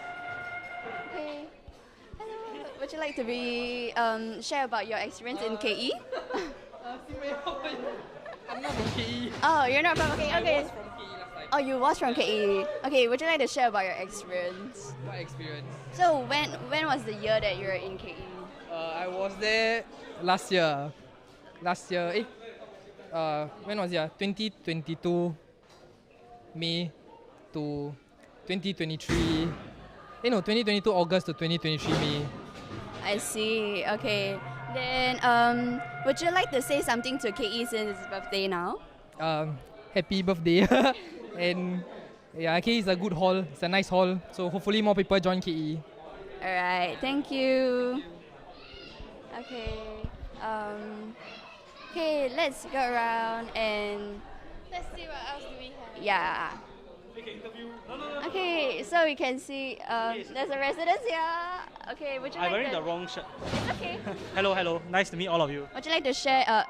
S4: Okay. Hello. Would you like to share about your experience in KE?
S11: I'm not from KE.
S4: Oh, you're not from KE. Okay.
S11: I was from KE last time.
S4: Oh, you was from KE. Okay. Would you like to share about your experience?
S11: What experience?
S4: So when was the year that you were in KE?
S11: I was there last year. When was it? 2022 May to 2023. 2022 August to 2023 May.
S4: I see. Okay. Then, would you like to say something to KE since it's birthday now?
S11: Happy birthday. And yeah, KE is a good hall. It's a nice hall. So hopefully more people join KE.
S4: Alright, thank you. Okay. Okay, let's go around and
S3: Let's see what else do we have.
S4: yeah. Okay, so we can see there's a resident here. Okay, would you
S12: I'm
S4: like
S12: wearing
S4: to...
S12: the wrong shirt.
S4: It's okay.
S12: Hello. Nice to meet all of you.
S4: Would you like to share,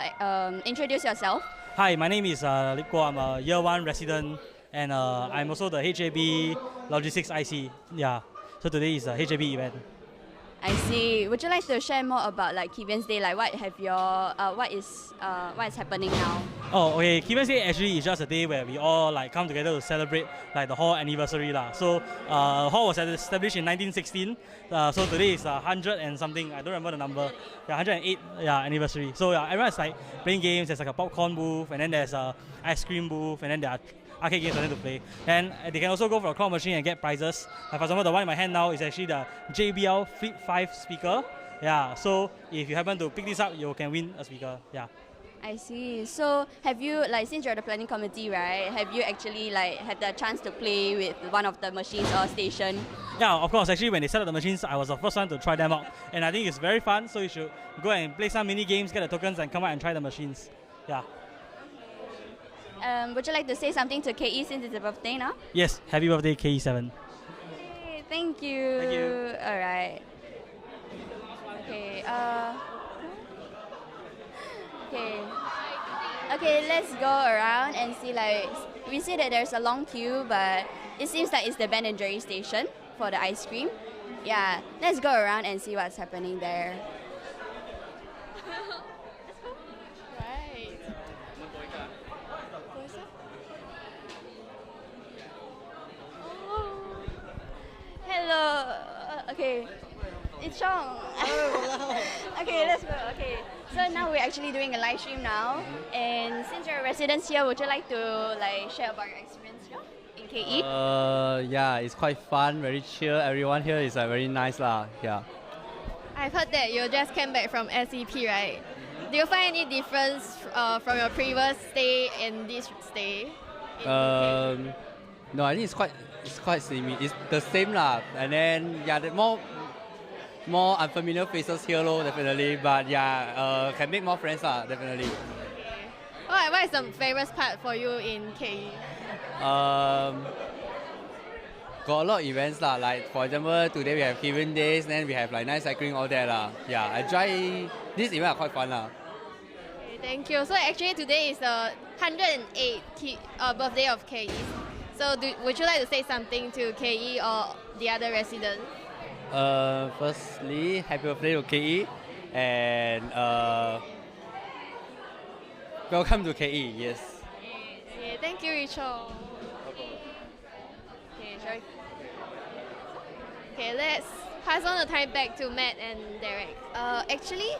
S4: introduce yourself?
S12: Hi, my name is Lip Guo. I'm a year 1 resident and I'm also the HAB Logistics IC. Yeah, so today is a HAB event.
S4: I see. Would you like to share more about KEVIIAN's Day? Like, what is happening now?
S12: Oh, okay. KEVIIAN's Day actually is just a day where we all come together to celebrate the hall anniversary lah. So hall was established in 1916. So today is 100 and something. I don't remember the number. Yeah, 108 anniversary. So everyone's playing games. There's a popcorn booth, and then there's a ice cream booth, and then there are arcade games for them to play. And they can also go for a claw machine and get prizes. For example, the one in my hand now is actually the JBL Flip 5 speaker. Yeah, so if you happen to pick this up, you can win a speaker. Yeah.
S4: I see. So have you, since you're the planning committee, right, have you actually had the chance to play with one of the machines or station?
S12: Yeah, of course. Actually, when they set up the machines, I was the first one to try them out. And I think it's very fun, so you should go and play some mini games, get the tokens, and come out and try the machines. Yeah.
S4: Would you like to say something to KE since it's a birthday now?
S12: Yes, happy birthday, KE7.
S4: Okay, thank you.
S12: Thank you.
S4: All right. Okay. Okay, let's go around and see. We see that there's a long queue, but it seems like it's the Ben and Jerry station for the ice cream. Yeah, let's go around and see what's happening there.
S3: Right.
S4: Hello. Okay. It's Chong. Okay, let's go. Okay. So now we're actually doing a live stream now. And since you're residents here, would you like to share about your experience here in KE?
S13: Yeah, it's quite fun, very chill. Everyone here is very nice lah. Yeah.
S3: I've heard that you just came back from SEP, right? Do you find any difference from your previous stay and this stay?
S13: No, I think it's quite similar. It's the same lah. And then yeah, the more unfamiliar faces here lor, definitely. But yeah, can make more friends lah, definitely.
S3: What is the favorite part for you in KE?
S13: Got a lot of events lah. Like for example, today we have KEVIIAN Days, then we have night cycling, all that lah. Yeah, I enjoy this event. Are quite fun lah.
S3: Okay, thank you. So actually today is the 108th birthday of KE. So would you like to say something to KE or the other residents?
S13: Firstly, happy birthday to KE, and welcome to KE. Yes.
S3: Okay, thank you, Rachel. Okay, let's pass on the time back to Matt and Derek.
S4: Actually,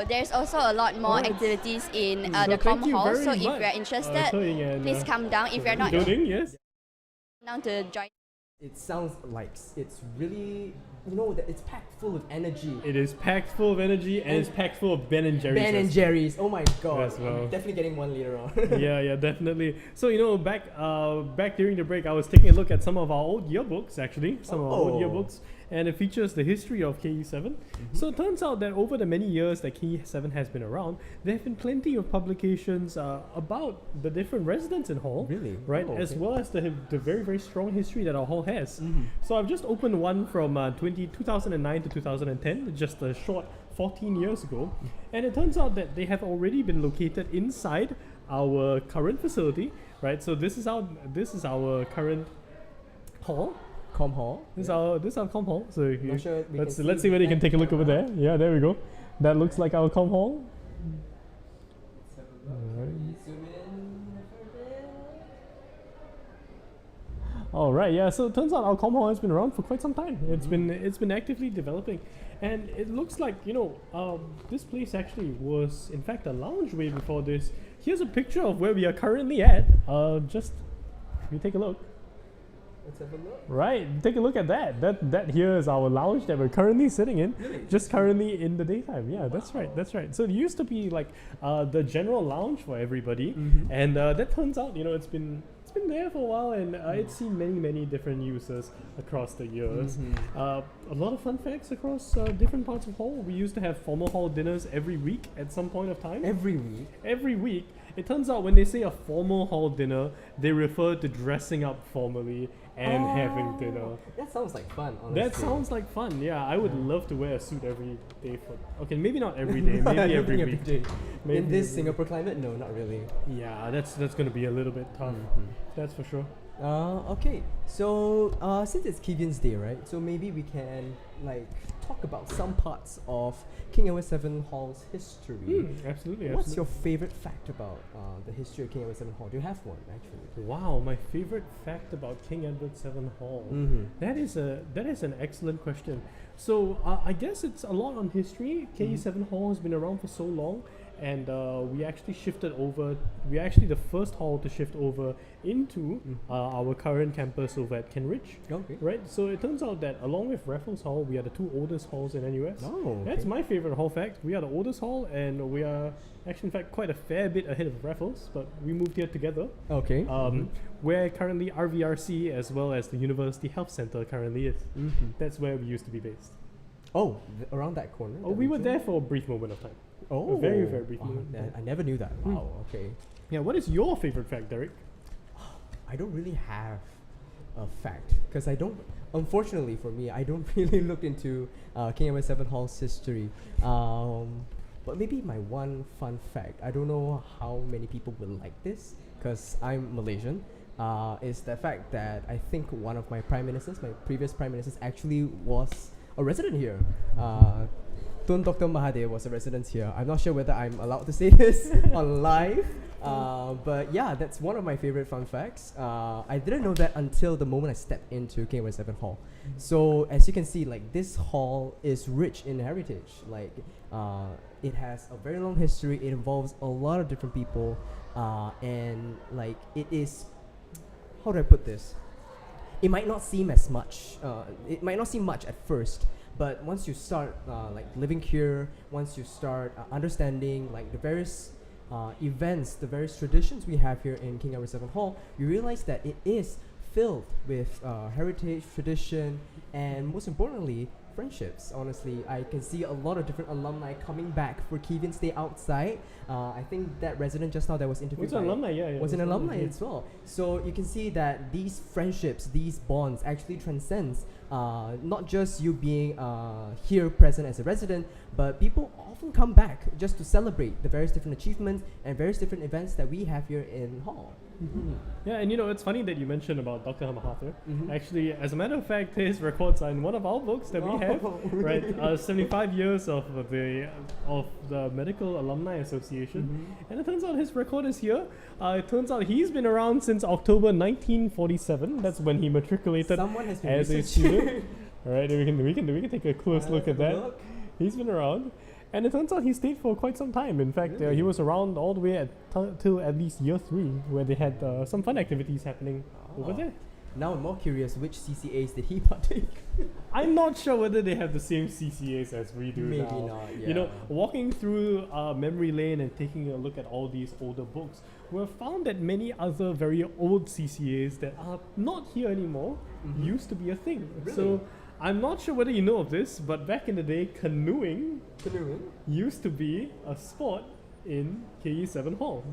S4: there's also a lot more activities in the comm hall. So if you're interested, please come down. If you're not,
S2: yes.
S4: down to join.
S1: It sounds like it's really, it's packed full of energy.
S2: It is packed full of energy and it's packed full of Ben and Jerry's.
S1: Ben and Jerry's, oh my god.
S2: As well.
S1: I'm definitely getting one later on.
S2: yeah, definitely. So, back during the break, I was taking a look at some of our old yearbooks, actually. Some of our old yearbooks. and it features the history of KE7. So it turns out that over the many years that KE7 has been around, there have been plenty of publications about the different residents in Hall,
S1: Really?
S2: right?
S1: Oh,
S2: As
S1: okay.
S2: well as the very, very strong history that our Hall has. So I've just opened one from 2009 to 2010, just a short 14 years ago, and it turns out that they have already been located inside our current facility, right? So this is our current hall.
S1: Com Hall.
S2: This is our com hall. So
S1: Not sure we
S2: let's
S1: can
S2: let's
S1: see
S2: see whether you can
S1: that
S2: take a look over
S1: camera.
S2: there. Yeah, there we go. That looks like our com hall. All right, yeah. So it turns out our com hall has been around for quite some time. It's been actively developing, and it looks like this place actually was in fact a lounge way before this. Here's a picture of where we are currently at. Just you take a look.
S1: Let's have a look.
S2: Right, take a look at that. That here is our lounge that we're currently sitting in.
S1: Really?
S2: Just currently in the daytime. Yeah, that's right. That's right. So it used to be like the general lounge for everybody, and that turns out it's been there for a while, and it's seen many different uses across the years. A lot of fun facts across different parts of Hall. We used to have formal Hall dinners every week at some point of time.
S1: Every week.
S2: Every week. It turns out when they say a formal Hall dinner, they refer to dressing up formally and having dinner.
S1: That sounds like fun, honestly.
S2: That sounds like fun. Yeah, I would love to wear a suit every day for. Okay, maybe not every day. Maybe every week.
S1: day.
S2: Maybe
S1: In this
S2: every
S1: Singapore climate, no, not really.
S2: Yeah, that's going to be a little bit tough. That's for sure.
S1: Okay, so since it's KEVIAN's Day, right? So maybe we can talk about some parts of King Edward VII Hall's history.
S2: Absolutely.
S1: What's your favorite fact about the history of King Edward VII Hall? Do you have one actually?
S2: Wow, my favorite fact about King Edward VII Hall. That is an excellent question. So I guess it's a lot on history. KE7 Hall has been around for so long, and we actually shifted over. We're actually the first hall to shift over into our current campus over at Kenridge.
S1: Okay.
S2: Right. So it turns out that along with Raffles Hall, we are the two oldest halls in NUS.
S1: Oh,
S2: That's
S1: okay.
S2: my favorite hall fact. We are the oldest hall, and we are actually, in fact, quite a fair bit ahead of Raffles. But we moved here together.
S1: Okay.
S2: Where currently RVRC as well as the University Health Center currently is. That's where we used to be based.
S1: Oh, around that corner.
S2: Oh,
S1: that
S2: we were
S1: region?
S2: there for a brief moment of time.
S1: Oh,
S2: A very, very brief moment.
S1: I never knew that. Wow. Okay.
S2: Yeah, what is your favorite fact, Derek?
S1: I don't really have a fact because I don't. Unfortunately for me, I don't really look into King Edward VII Hall's history. But maybe my one fun fact. I don't know how many people will like this because I'm Malaysian. Is the fact that I think one of my prime ministers, my previous prime ministers, actually was a resident here. Tun Dr. Mahathir was a resident here. I'm not sure whether I'm allowed to say this on live, but yeah, that's one of my favorite fun facts. I didn't know that until the moment I stepped into King Edward VII Hall. So as you can see, this hall is rich in heritage. It has a very long history. It involves a lot of different people, and it is. How do I put this? It might not seem as much. It might not seem much at first. But once you start living here, once you start understanding the various events, the various traditions we have here in King Edward VII Hall, you realize that it is filled with heritage, tradition, and most importantly, friendships. Honestly, I can see a lot of different alumni coming back for KEVIAN's Day outside. I think that resident just now that was interviewed
S2: Was an alumni, yeah.
S1: was an alumni as well. So you can see that these friendships, these bonds actually transcends not just you being here present as a resident, but people often come back just to celebrate the various different achievements and various different events that we have here in Hall.
S2: Yeah, and it's funny that you mentioned about Dr. Mahathir. Actually, as a matter of fact, his records are in one of our books that we have, right? 75 years of the Medical Alumni Association, and it turns out his record is here. It turns out he's been around since October 1947. That's when he matriculated
S1: Someone has been
S2: as a
S1: researching.
S2: student. All right, we can take a close look at that. He's been around. And it turns out he stayed for quite some time. In fact, he was around all the way till at least year 3, where they had some fun activities happening over there.
S1: Now I'm more curious, which CCAs did he partake?
S2: I'm not sure whether they have the same CCAs as we do
S1: Maybe
S2: now.
S1: not, yeah.
S2: Walking through memory lane and taking a look at all these older books, we've found that many other very old CCAs that are not here anymore used to be a thing.
S1: Really?
S2: So I'm not sure whether you know of this, but back in the day, canoeing used to be a sport in KE7 Hall.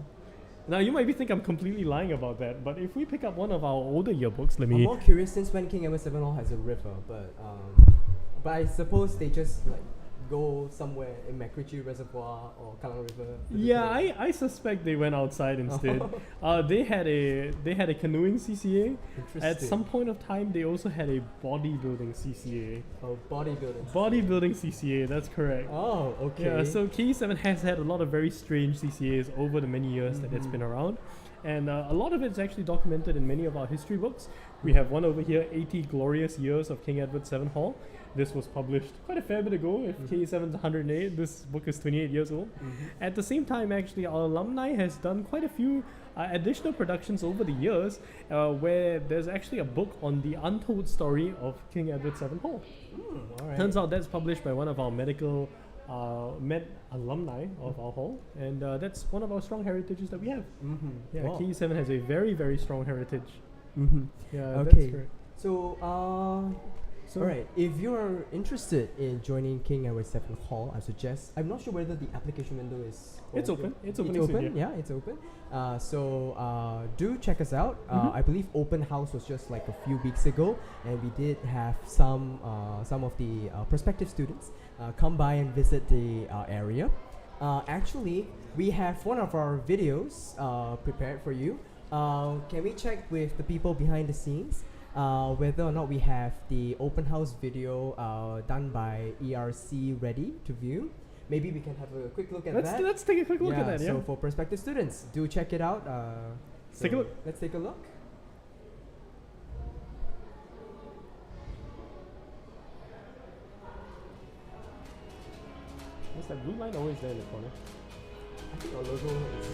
S2: Now you might be thinking I'm completely lying about that, but if we pick up one of our older yearbooks, let
S1: I'm
S2: me.
S1: more curious since when King Edward 7 Hall has a river, but I suppose they just like go somewhere in Macritchie Reservoir or Kallang River.
S2: Yeah, I suspect they went outside instead. They had a canoeing CCA. At some point of time, they also had a bodybuilding CCA.
S1: Oh, bodybuilding.
S2: Bodybuilding CCA, that's correct.
S1: Oh, okay.
S2: Yeah, so KE7 has had a lot of very strange CCAs over the many years that it's been around. And a lot of it's actually documented in many of our history books. We have one over here, 80 Glorious Years of King Edward 7 Hall. This was published quite a fair bit ago. If KE7's 108, this book is 28 years old. At the same time, actually, our alumni has done quite a few additional productions over the years where there's actually a book on the untold story of King Edward 7 Hall. Turns out that's published by one of our medical med alumni of our hall, and that's one of our strong heritages that we have. Yeah,
S1: Wow.
S2: KE7 has a very, very strong heritage. Yeah,
S1: Okay.
S2: that's correct.
S1: So, alright, if you're interested in joining King Edward 7 Hall, I suggest, I'm not sure whether the application window is
S2: It's open. It's open.
S1: It's open, yeah, it's open. So do check us out. I believe open house was just like a few weeks ago, and we did have some of the prospective students come by and visit the area. Actually, we have one of our videos prepared for you. Can we check with the people behind the scenes whether or not we have the open house video done by ERC ready to view? Maybe we can have a quick look at that.
S2: Let's take a quick look at that. Yeah.
S1: So for prospective students, do check it out.
S2: Let's take a look.
S1: Let's take a look.
S2: What's that blue line always there in the corner?
S1: I think our logo is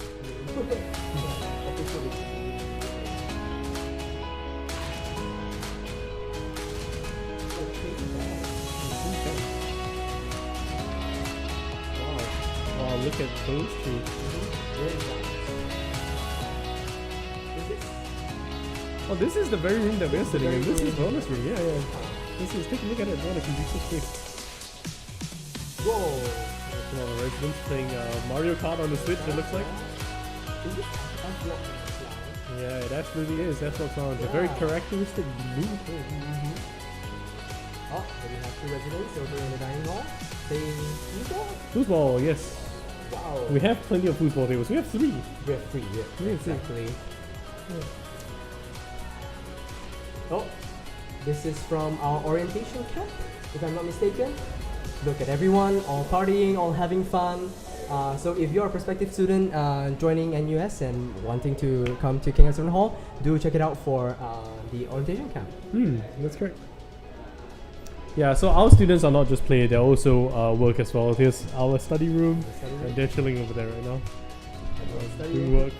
S2: Wow, look at those two. Oh, this is the very room that we're sitting in. This is Ronna's room. Yeah, yeah. This is. Take a look at it. Ronna can be so quick.
S1: Whoa!
S2: Come on, residents playing Mario Kart on the Switch. It looks like.
S1: Is this Xbox Live?
S2: Yeah, it absolutely is. That's what's on. It's a very characteristic blue thing.
S1: Oh, then we have two residents over in the dining hall playing football.
S2: Foosball, yes.
S1: Wow.
S2: We have plenty of foosball tables. We have three.
S1: We have three, yeah.
S2: Yeah,
S1: Exactly.
S2: Yeah.
S1: Oh, this is from our orientation camp, if I'm not mistaken. Look at everyone, all partying, all having fun. So if you're a prospective student joining NUS and wanting to come to King Edward Hall, do check it out for the orientation camp.
S2: That's correct. Yeah, so our students are not just play, they also work as well. Here's our study room, and they're chilling over there right now. Doing work.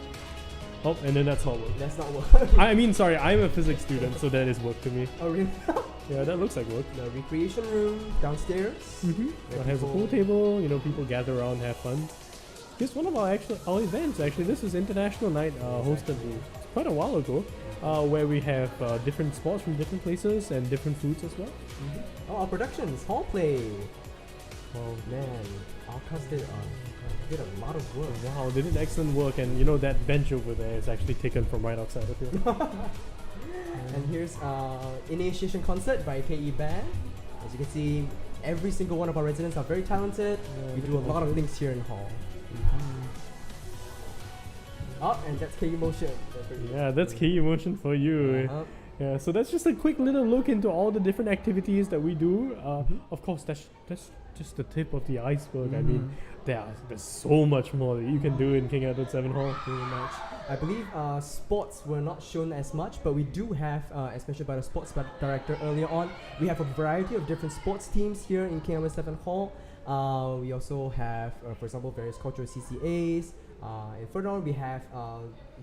S2: Oh, and then that's not work.
S1: That's not work.
S2: I mean, sorry, I'm a physics student, so that is work to me.
S1: Oh, really?
S2: Yeah, that looks like work.
S1: The recreation room downstairs.
S2: It has a pool table, you know, people gather around, have fun. Here's one of our events, actually. This is International Night hosted quite a while ago, where we have different sports from different places and different foods as well.
S1: Oh, our productions, hall play. Oh man, our cast did a lot of work.
S2: Wow, they did excellent work, and you know that bench over there is actually taken from right outside of here.
S1: And here's initiation concert by KEVIAN. As you can see, every single one of our residents are very talented. We do a lot of things here in hall. Oh, and that's KE Motion.
S2: Yeah, that's KE Motion for you. Yeah, so that's just a quick little look into all the different activities that we do. Of course, that's just the tip of the iceberg. I mean, there's so much more that you can do in King Edward 7 Hall.
S1: Very much. I believe sports were not shown as much, but we do have, especially by the sports director earlier on, we have a variety of different sports teams here in King Edward 7 Hall. We also have, for example, various cultural CCAs. And further on, we have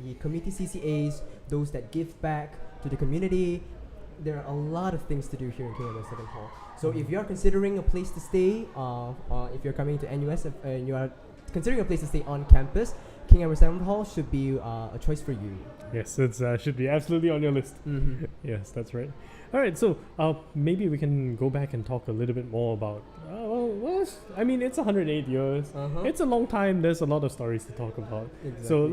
S1: the community CCAs, those that give back to the community. There are a lot of things to do here in King Edward 7 Hall. So if you are considering a place to stay, if you're coming to NUS and you are considering a place to stay on campus, King Edward VII Hall should be a choice for you.
S2: Yes, it should be absolutely on your list.
S1: Mhm.
S2: Yes, that's right. All right, so maybe we can go back and talk a little bit more about. I mean, it's 108 years. It's a long time. There's a lot of stories to talk about. So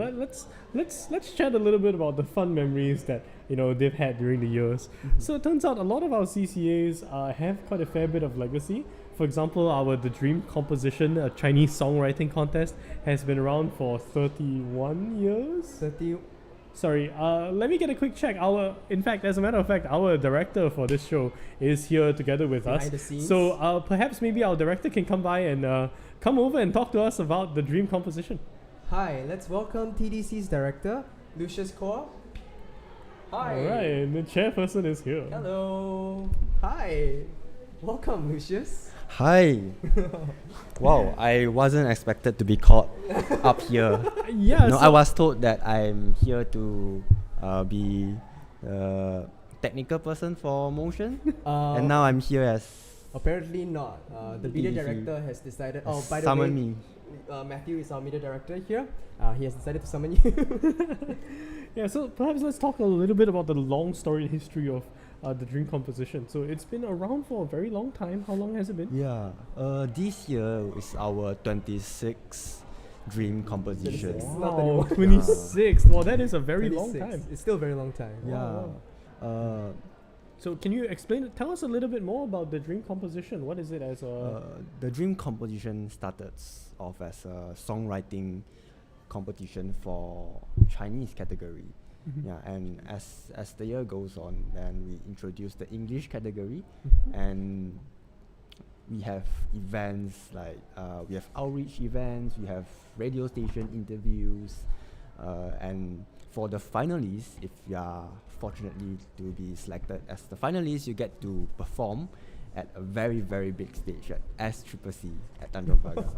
S2: let's chat a little bit about the fun memories that they've had during the years. So it turns out a lot of our CCAs have quite a fair bit of legacy. For example, the Dream Composition, a Chinese songwriting contest, has been around for 31 years. Sorry, let me get a quick check. In fact, as a matter of fact, our director for this show is here together with us.
S1: Behind the scenes.
S2: So perhaps maybe our director can come by and come over and talk to us about the Dream Composition.
S1: Hi, let's welcome TDC's director, Lucius Kaur. Hi.
S2: All right, and the chairperson is here.
S1: Hello. Hi. Welcome, Lucius.
S14: Hi. Wow, I wasn't expected to be called up here.
S2: Yeah.
S14: No, I was told that I'm here to be the technical person for motion, and now I'm here as.
S1: Apparently not. The media director has decided. Oh, by the way,
S14: summon me.
S1: Matthew is our media director here. He has decided to summon you.
S2: Yeah. So perhaps let's talk a little bit about the long storied history of the Dream Composition. So it's been around for a very long time. How long has it been?
S14: Yeah. This year is our 26th Dream Composition.
S2: Wow, 26. Well, that is a very long
S1: 26.
S2: time.
S1: It's still a very long time.
S14: Yeah.
S1: Wow.
S2: So can you tell us a little bit more about the Dream Composition? What is it as a...
S14: The Dream Composition started off as a songwriting competition for Chinese category. Yeah, and as the year goes on, then we introduce the English category, and we have events like we have outreach events, we have radio station interviews, and for the finalists, if you are fortunately to be selected as the finalists, you get to perform at a very, very big stage at SCCC at Tanjong Pagar.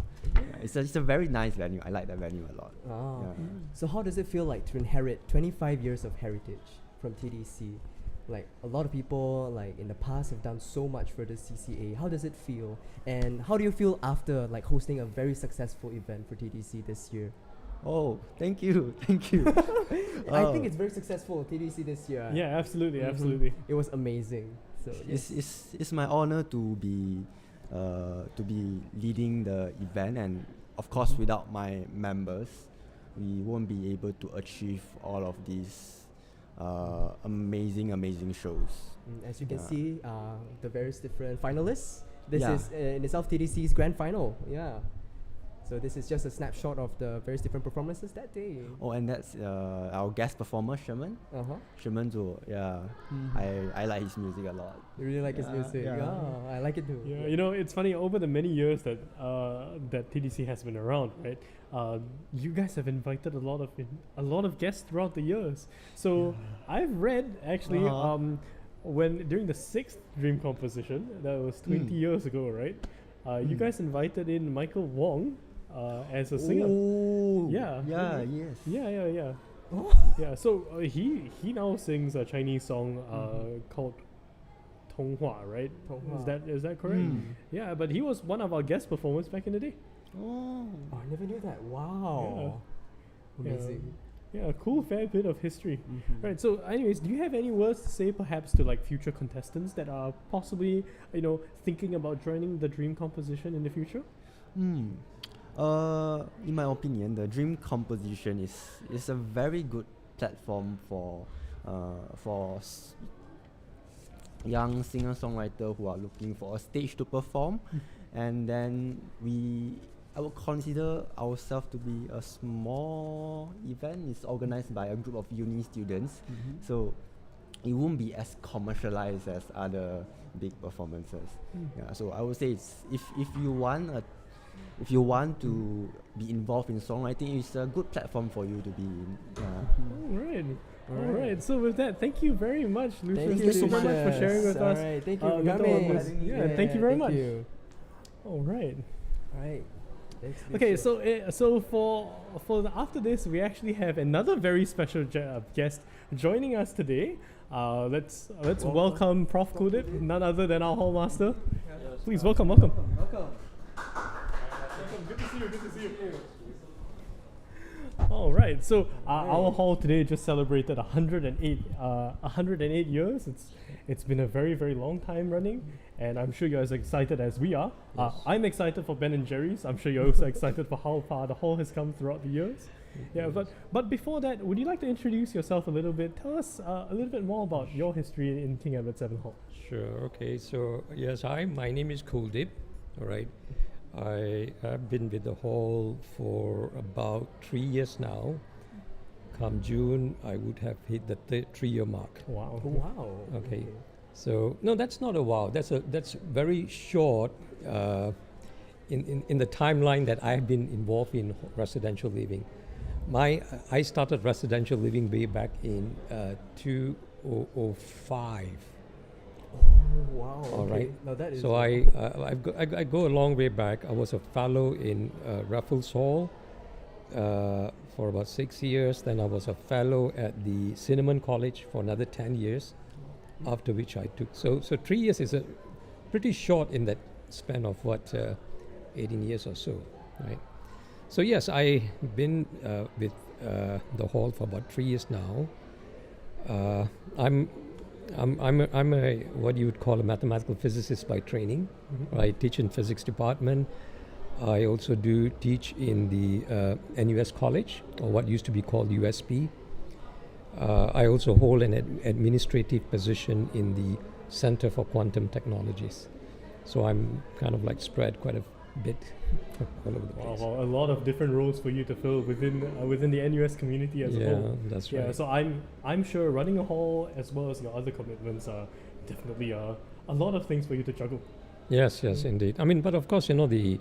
S14: It's a very nice venue. I like that venue a lot.
S1: Ah.
S14: Yeah.
S1: So how does it feel like to inherit 25 years of heritage from TDC? Like a lot of people like in the past have done so much for the CCA. How does it feel? And how do you feel after like hosting a very successful event for TDC this year?
S14: Oh, thank you.
S1: I think it's very successful TDC this year.
S2: Yeah, absolutely, absolutely.
S1: It was amazing. So
S14: It's my honor to be leading the event, and of course without my members we won't be able to achieve all of these amazing shows.
S1: As you can see, the various different finalists. This
S14: Yeah.
S1: is in itself TDC's grand final. Yeah. So this is just a snapshot of the various different performances that day.
S14: Oh, and that's our guest performer, Sherman. Sherman Zhu, yeah. I like his music a lot.
S1: You really like his music? Yeah, I like it too.
S2: Yeah, it's funny, over the many years that that TDC has been around, right? You guys have invited a lot of guests throughout the years. So I've read actually when during the 6th Dream Composition, that was 20 years ago, right? You guys invited in Michael Wong as a singer.
S14: Oh,
S2: yeah.
S14: Yes.
S2: Yeah. Yeah. So he now sings a Chinese song called Tonghua, right?
S1: Tonghua.
S2: Is that correct? Yeah, but he was one of our guest performers back in the day.
S1: Oh, I never knew that. Wow. Amazing.
S2: Yeah, a cool fair bit of history. Right, so anyways, do you have any words to say perhaps to like future contestants that are possibly, thinking about joining the Dream Composition in the future?
S14: In my opinion, the Dream Composition is a very good platform for young singer-songwriter who are looking for a stage to perform, and then I would consider ourselves to be a small event. It's organized by a group of uni students, so it won't be as commercialized as other big performances. Yeah, so I would say if you want to be involved in songwriting, it's a good platform for you to be in.
S2: All right. So with that, thank you very much, Lucius.
S1: Thank you
S2: so much for sharing with us.
S1: Alright, thank you for coming.
S2: Yeah, thank you very much.
S1: You.
S2: All right.
S1: Thanks,
S2: okay, so for after this, we actually have another very special guest joining us today. Let's welcome Prof. Kudip, none other than our hall master. Please welcome.
S1: Welcome.
S2: Good to see you. All right. So our hall today just celebrated 108 years. It's been a very, very long time running, and I'm sure you're as excited as we are. I'm excited for Ben and Jerry's. I'm sure you're also excited for how far the hall has come throughout the years. Yeah, but before that, would you like to introduce yourself a little bit? Tell us a little bit more about your history in King Edward VII Hall.
S15: Sure. Okay. So yes, my name is Kuldeep. All right. I have been with the hall for about 3 years now. Come June, I would have hit the 3-year mark.
S2: Wow.
S1: Wow.
S15: Okay. So no, that's not a wow. That's very short in the timeline that I've been involved in residential living. I started residential living way back in 2005.
S1: Wow.
S15: All right.
S1: Now that is
S15: So I go a long way back. I was a fellow in Raffles Hall for about 6 years. Then I was a fellow at the Cinnamon College for another 10 years. After which I took so 3 years is a pretty short in that span of 18 years or so, right? So yes, I've been with the hall for about 3 years now. I'm a what you would call a mathematical physicist by training. I teach in physics department. I also do teach in the NUS College, or what used to be called USP. I also hold an administrative position in the Center for Quantum Technologies. So I'm kind of like spread quite a bit all over the place.
S2: Wow, a lot of different roles for you to fill within the NUS community as a whole.
S15: Yeah, that's right.
S2: Yeah, so I'm sure running a hall as well as your other commitments are definitely a lot of things for you to juggle.
S15: Yes, indeed. I mean, but of course, the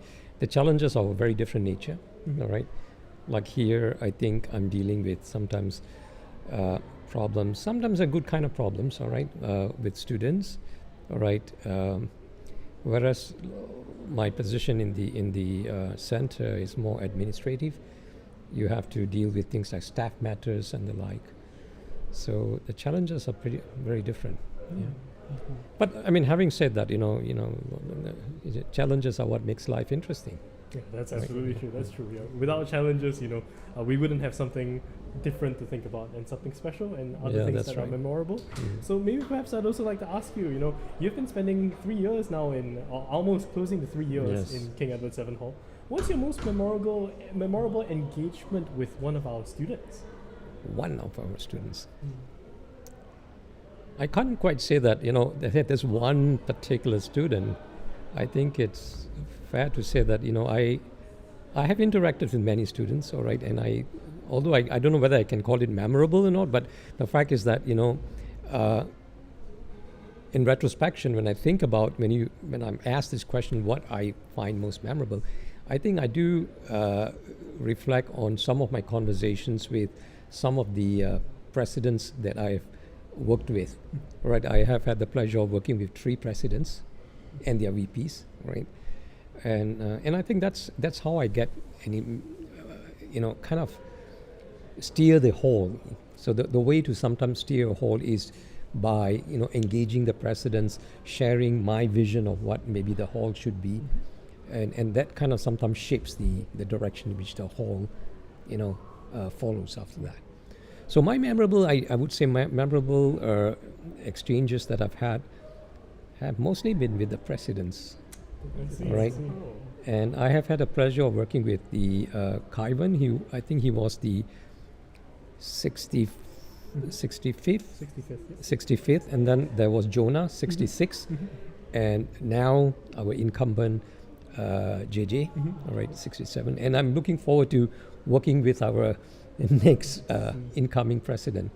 S15: challenges are of a very different nature. All right, like here, I think I'm dealing with sometimes problems. Sometimes a good kind of problems. All right, with students. All right. Whereas my position in the center is more administrative. You have to deal with things like staff matters and the like. So the challenges are very different. Yeah. But I mean, having said that, challenges are what makes life interesting.
S2: Yeah, that's absolutely true. That's true. Yeah. Without challenges, we wouldn't have something different to think about and something special and other things that are memorable. So maybe perhaps I'd also like to ask you, you've been spending 3 years now almost closing the 3 years in King Edward VII Hall. What's your most memorable engagement with one of our students?
S15: One of our students. I can't quite say that, there's one particular student. I think it's fair to say that, I have interacted with many students, all right, and although I don't know whether I can call it memorable or not, but the fact is that, in retrospection, when I think about, when I'm asked this question, what I find most memorable, I think I do reflect on some of my conversations with some of the presidents that I've worked with. Right, I have had the pleasure of working with 3 presidents and their VPs, right? And I think that's how I get kind of steer the hall. So the way to sometimes steer a hall is by engaging the presidents, sharing my vision of what maybe the hall should be, and that kind of sometimes shapes the direction in which the hall follows after that. So my memorable, I would say my memorable exchanges that I've had have mostly been with the presidents. Right, and I have had the pleasure of working with the KEVIIAN. I think he was the 65th, and then there was Jonah, 66th, and now our incumbent JJ, all right, 67. And I'm looking forward to working with our next incoming president,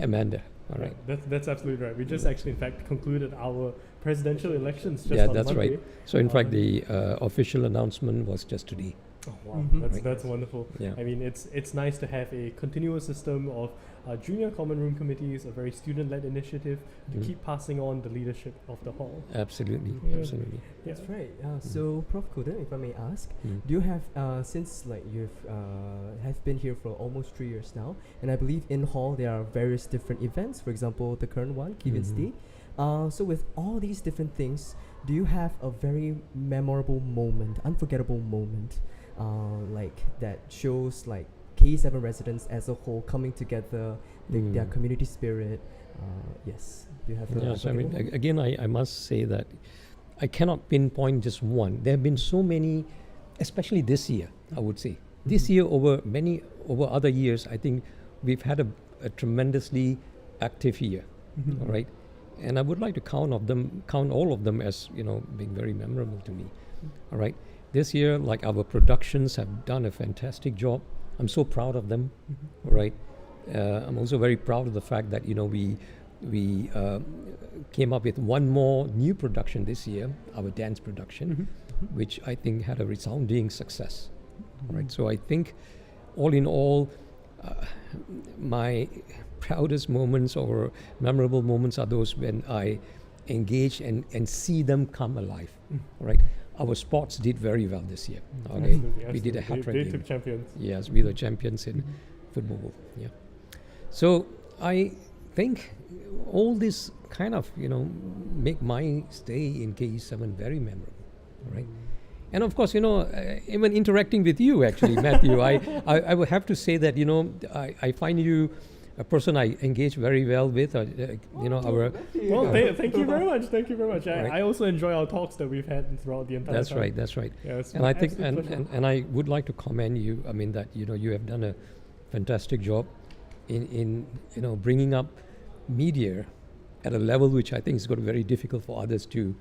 S15: Amanda. All right.
S2: That's absolutely right. We just actually, in fact, concluded our presidential elections just on
S15: that's
S2: Monday.
S15: right. So in fact, the official announcement was just today.
S2: Oh wow, that's wonderful.
S15: Yeah.
S2: I mean, it's nice to have a continuous system of junior common room committees, a very student-led initiative to keep passing on the leadership of the hall.
S15: Absolutely, absolutely.
S1: That's right. So, Prof. Koden, if I may ask, do you have since you've have been here for almost 3 years now, and I believe in hall there are various different events. For example, the current one, KEVIIAN's Day. So with all these different things, do you have a very memorable moment, unforgettable moment, that shows KE7 residents as a whole coming together, their community spirit. Yes. Do you have?
S15: Yes, I mean, again, I must say that I cannot pinpoint just one. There have been so many, especially this year, I would say. This year over other years, I think we've had a tremendously active year, all right? And I would like to count all of them as, being very memorable to me, all right? This year, like our productions have done a fantastic job. I'm so proud of them, all right? I'm also very proud of the fact that, we came up with one more new production this year, our dance production, which I think had a resounding success. Right, so I think, all in all, my proudest moments or memorable moments are those when I engage and see them come alive. Right, our sports did very well this year. Okay, we did a hat-trick.
S2: They took champions.
S15: Yes, we were champions in football. Yeah, so I think all this kind of make my stay in KE7 very memorable. Right. And of course, even interacting with you, actually, Matthew, I would have to say that, I find you a person I engage very well with.
S2: Well, thank you very much. Thank you very much. I also enjoy our talks that we've had throughout the entire time.
S15: That's right.
S2: Yeah, it's
S15: and I think,
S2: pleasure.
S15: and I would like to commend you. I mean that you have done a fantastic job in bringing up media at a level which I think is going to be very difficult for others to,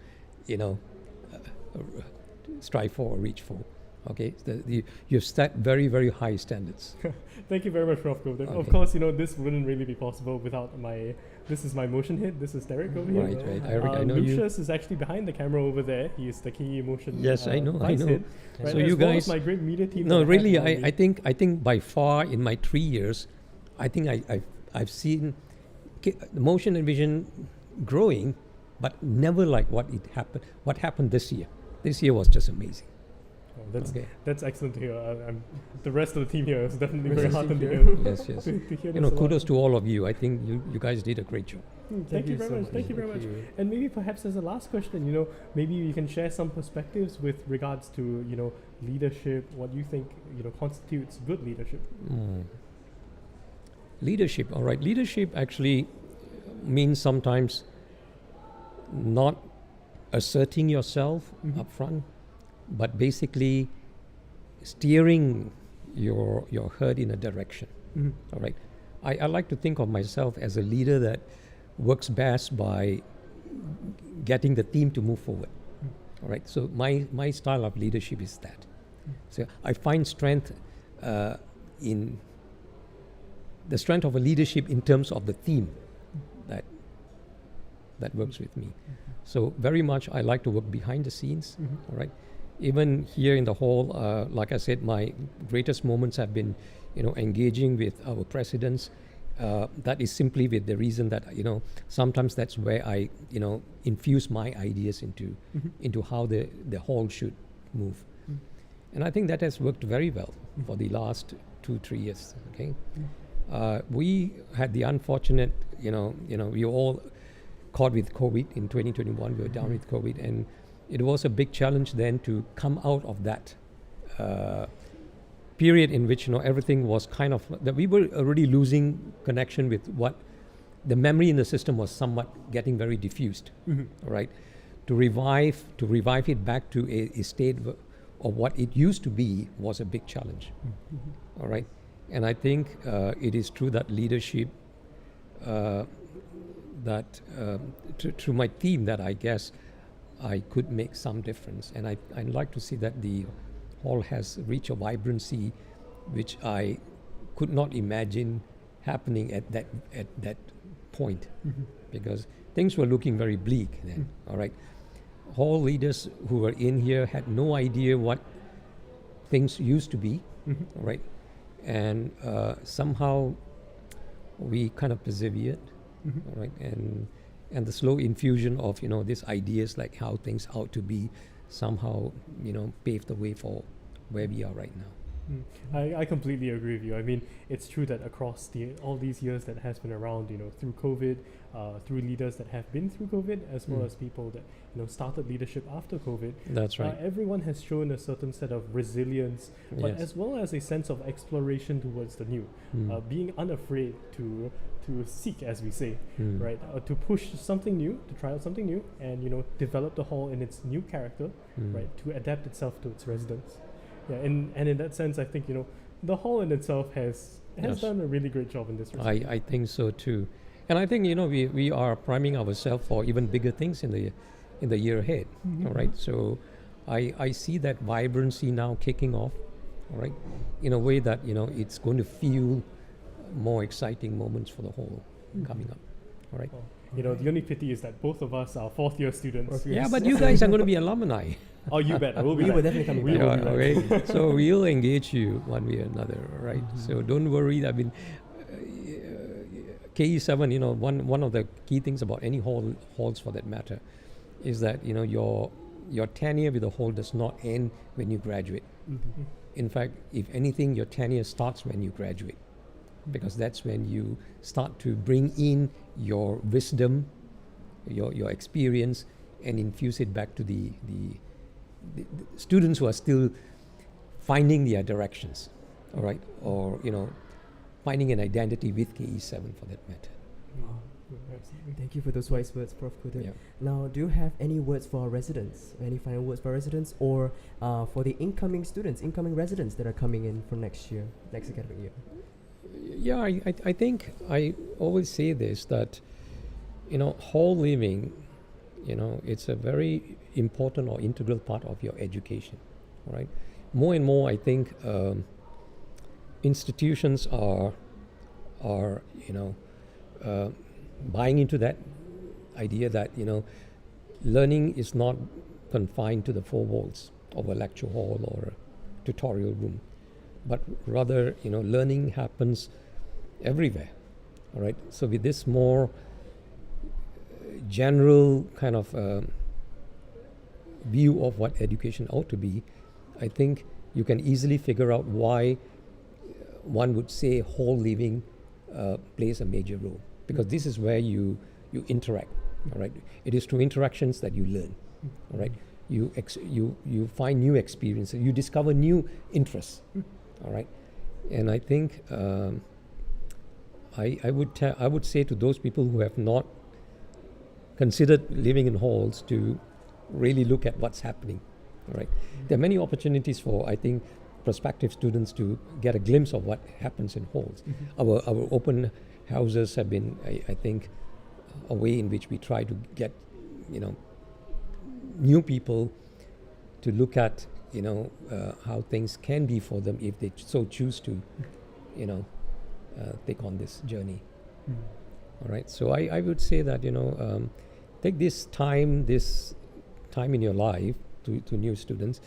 S15: strive for or reach for. Okay, you've set very, very high standards.
S2: Thank you very much, Prof. Govind.
S15: Okay.
S2: Of course, this wouldn't really be possible without this is my motion head. This is Derek over here.
S15: Right. I know
S2: Lucius is actually behind the camera over there. He is the KE motion.
S15: Yes, I know.
S2: Head, right?
S15: So
S2: as
S15: you
S2: well
S15: guys,
S2: as my great media team.
S15: no,
S2: that
S15: really,
S2: have
S15: I think by far in my 3 years, I think I've seen the motion and vision growing, but never like what happened this year. This year was just amazing.
S2: Oh, that's excellent to hear. The rest of the team here is definitely very heartened to hear.
S15: Yes.
S2: to hear this
S15: kudos to all of you. I think you guys did a great job.
S2: Thank you very much. Thank you very much. And maybe perhaps as a last question, maybe you can share some perspectives with regards to, leadership. What you think, constitutes good leadership?
S15: Leadership, all right. Leadership actually means sometimes not asserting yourself up front, but basically steering your herd in a direction. All right. I like to think of myself as a leader that works best by getting the team to move forward. All right. So my style of leadership is that. So I find strength in the strength of a leadership in terms of the team that works with me. So very much I like to work behind the scenes. All right. Even here in the hall, like I said, my greatest moments have been, engaging with our presidents. That is simply with the reason that, sometimes that's where I, infuse my ideas into how the hall should move. And I think that has worked very well for the last 2-3 years. Okay. We had the unfortunate, we all caught with COVID in 2021. We were down with COVID, and it was a big challenge then to come out of that period in which everything was kind of that we were already losing connection with what the memory in the system was somewhat getting very diffused. Right, to revive it back to a state of what it used to be was a big challenge. All right, and I think it is through that leadership through my team that I guess I could make some difference. And I'd like to see that the hall has reached a vibrancy which I could not imagine happening at that point, because things were looking very bleak then. All right, hall leaders who were in here had no idea what things used to be. All right, and somehow we kind of persevered. All right, and the slow infusion of these ideas like how things ought to be somehow paved the way for where we are right now.
S2: I completely agree with you. I mean, it's true that across all these years that has been around, through COVID, through leaders that have been through COVID, as well as people that started leadership after COVID.
S15: That's right.
S2: Everyone has shown a certain set of resilience, but
S15: Yes.
S2: as well as a sense of exploration towards the new, being unafraid to seek, as we say, right? To push something new, to try out something new, and develop the hall in its new character, right? To adapt itself to its residents. Yeah, and in that sense, I think the hall in itself has
S15: Yes.
S2: done a really great job in this respect.
S15: I think so too, and I think we are priming ourselves for even bigger things in the year ahead.
S2: Mhm.
S15: All right, so I see that vibrancy now kicking off. All right, in a way that it's going to feel more exciting moments for the hall coming up. All right.
S2: The only pity is that both of us are fourth year students.
S15: Yeah, but you guys are going to be alumni.
S2: Oh, you bet. We'll be
S1: We
S2: back.
S1: will definitely come
S2: We
S1: back.
S2: will be back.
S15: Okay, so we'll engage you one way or another, right? So don't worry. I mean, KE7, one of the key things about any halls for that matter, is that your tenure with the hall does not end when you graduate. In fact, if anything, your tenure starts when you graduate, because that's when you start to bring in your wisdom, your experience, and infuse it back to the students who are still finding their directions, all right, or finding an identity with KE7 for that matter.
S1: Thank you for those wise words, Prof. Kudu.
S15: Yeah.
S1: Now, do you have any words for our residents? Any final words for our residents, or for the incoming students, incoming residents that are coming in for next academic year?
S15: Yeah, I think I always say this, that hall living, it's a very important or integral part of your education, right? More and more, I think institutions are buying into that idea that learning is not confined to the four walls of a lecture hall or a tutorial room, but rather learning happens everywhere. All right. So with this more general kind of view of what education ought to be, I think you can easily figure out why one would say hall living plays a major role, because this is where you interact. All right. It is through interactions that you learn. All right. You find new experiences. You discover new interests. All right. And I think I would say to those people who have not considered living in halls to really look at what's happening. All right. There are many opportunities for, I think, prospective students to get a glimpse of what happens in halls. Our open houses have been, I think, a way in which we try to get new people to look at how things can be for them if they so choose to take on this journey. All right, so I would say that take this time in your life to new students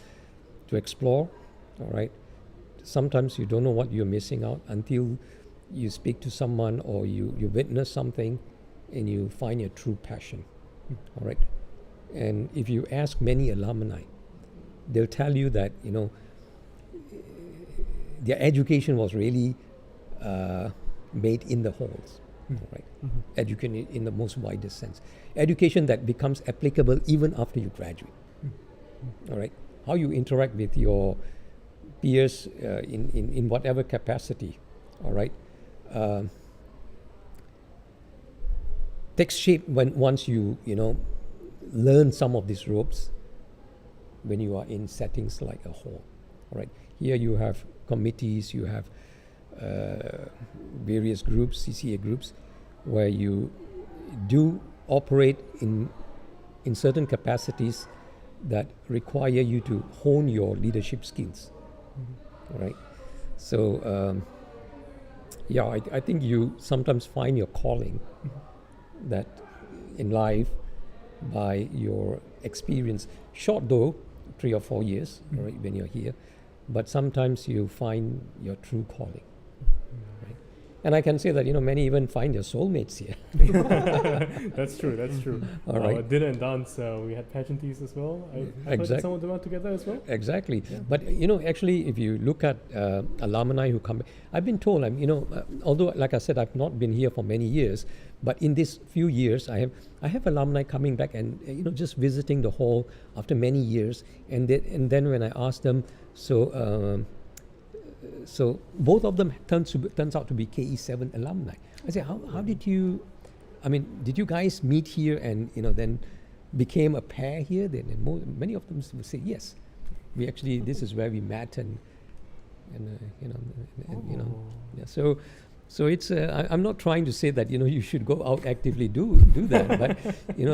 S15: to explore. All right, sometimes you don't know what you're missing out until you speak to someone or you witness something and you find your true passion. All right, and if you ask many alumni, they'll tell you that their education was really made in the halls. Right, education in the most widest sense, education that becomes applicable even after you graduate. All right, how you interact with your peers in whatever capacity, all right, takes shape once you learn some of these ropes when you are in settings like a hall. All right, here you have committees, you have various groups, CCA groups, where you do operate in certain capacities that require you to hone your leadership skills. All right, so I think you sometimes find your calling that in life by your experience, short though, 3 or 4 years, right, when you're here, but sometimes you find your true calling. Right? And I can say that, many even find their soulmates here.
S2: That's true, that's true.
S15: All right.
S2: Dinner and dance, we had pageanties as well. I heard that some of them are together as well.
S15: Exactly. Yeah. But, actually, if you look at alumni who come, I've been told, although, like I said, I've not been here for many years, but in these few years, I have alumni coming back and, just visiting the hall after many years. And then when I ask them, so both of them turns out to be KE7 alumni. I say, how did you, did you guys meet here and, then became a pair here? Then many of them will say, yes, we actually, this is where we met and yeah. So it's, I'm not trying to say that, you should go out actively do that, but,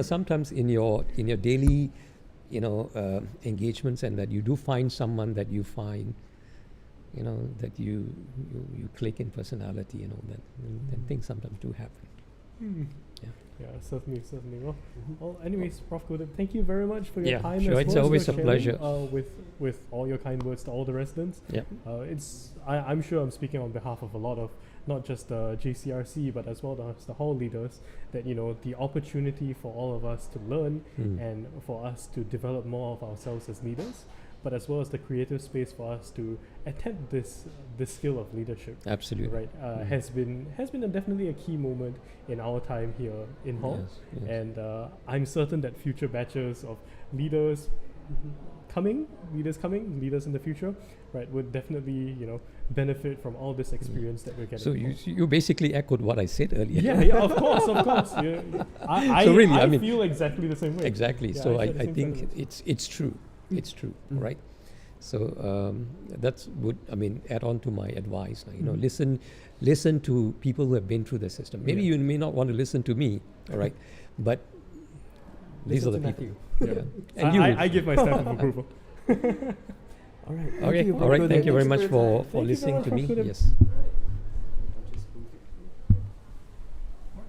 S15: sometimes in your daily, engagements, and that you do find someone that you find, that you click in personality, and things sometimes do happen.
S2: Yeah, certainly. Well, anyways, Prof. Kodip, thank you very much for your time.
S15: Sure, it's always a pleasure.
S2: With all your kind words to all the residents.
S15: Yeah.
S2: I'm sure I'm speaking on behalf of a lot of not just the JCRC, but as well as the hall leaders, that the opportunity for all of us to learn and for us to develop more of ourselves as leaders, but as well as the creative space for us to attempt this skill of leadership.
S15: Absolutely.
S2: Right. Has been definitely a key moment in our time here in Hall.
S15: Yes.
S2: And I'm certain that future batches of leaders coming in the future, right, would definitely, benefit from all this experience that we're getting.
S15: So you basically echoed what I said earlier.
S2: Yeah, of course. Yeah. I feel exactly the same way.
S15: Exactly.
S2: Yeah,
S15: so I think it's true. It's true, right? So that's would add on to my advice. Listen to people who have been through the system. Maybe you may not want to listen to me, all right, but these are the people.
S2: Yeah. And I give my stamp of approval.
S1: All right.
S15: Okay. All right. Thank you very much for listening to me. Yes.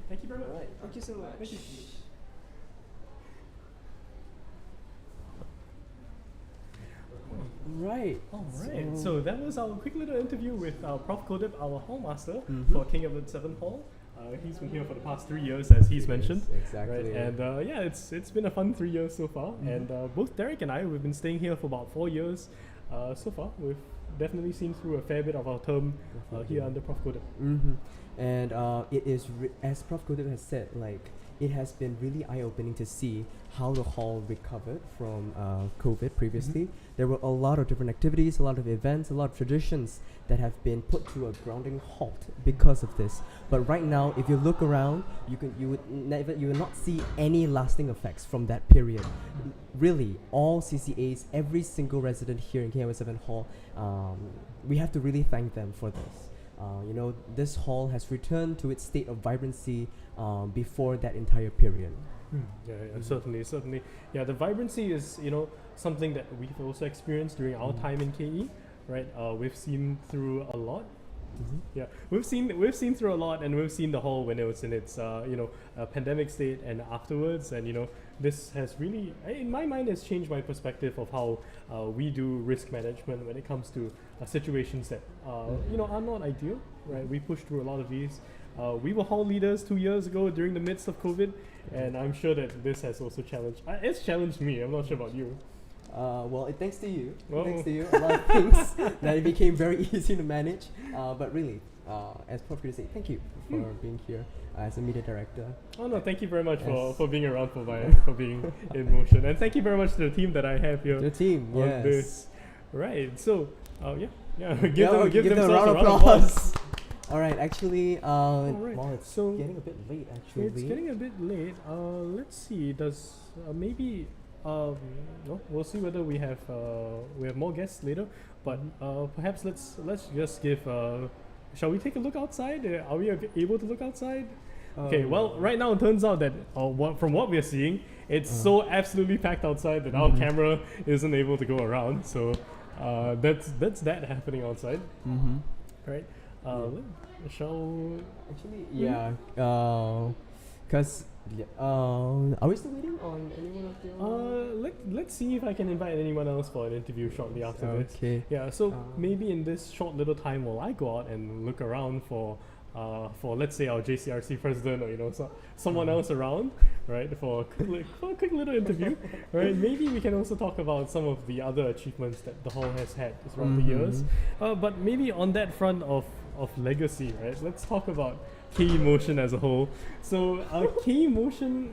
S2: Thank you very much.
S1: Thank you so much.
S2: Thank you.
S1: Right.
S2: All right. So that was our quick little interview with Prof. Kodip, our hallmaster for King Edward VII Hall. He's been here for the past 3 years, as he's mentioned.
S1: Exactly.
S2: Right? And it's been a fun 3 years so far. And both Derek and I, we've been staying here for about 4 years so far. We've definitely seen through a fair bit of our term here under Prof. Kodip.
S1: And it is, as Prof. Kodip has said, it has been really eye-opening to see how the hall recovered from COVID previously. There were a lot of different activities, a lot of events, a lot of traditions that have been put to a grounding halt because of this. But right now, if you look around, you will not see any lasting effects from that period. Really, all CCAs, every single resident here in KEVIIAN Hall, we have to really thank them for this. This hall has returned to its state of vibrancy before that entire period.
S2: Certainly. Yeah, the vibrancy is, something that we've also experienced during our time in KE, right? We've seen through a lot. Yeah, we've seen through a lot, and we've seen the hall when it was in its pandemic state and afterwards, and this has really, in my mind, has changed my perspective of how we do risk management when it comes to situations that are not ideal, right? We pushed through a lot of these. We were hall leaders 2 years ago during the midst of COVID, and I'm sure that this has also challenged. It's challenged me. I'm not sure about you.
S1: Well, thanks to you.
S2: Whoa.
S1: Thanks to you. A lot of things that it became very easy to manage. But really, as Prof. Kodip said, thank you for being here as a media director.
S2: Oh no, thank you very much for being around, for being in motion, and thank you very much to the team that I have here.
S1: The team,
S2: on
S1: yes.
S2: This. Right. So, give
S1: them
S2: themselves
S1: a round of applause. All right. Actually, well, it's getting a bit late. Actually,
S2: it's getting a bit late. Let's see. Does maybe. No, we'll see whether we have more guests later. But perhaps let's just give. Shall we take a look outside? Are we able to look outside? Okay. Well, right now it turns out that from what we're seeing, it's so absolutely packed outside that our camera isn't able to go around. So that's that happening outside. Right. Shall
S1: actually? Yeah. Because. Are we still waiting on anyone of the
S2: let's see if I can invite anyone else for an interview shortly after this.
S1: Okay.
S2: Yeah, so maybe in this short little time while I go out and look around for for let's say our JCRC president or someone else around, right, for a quick little interview, right? Maybe we can also talk about some of the other achievements that the hall has had throughout the years. But maybe on that front of legacy, right? Let's talk about KE Motion as a whole. So KE Motion,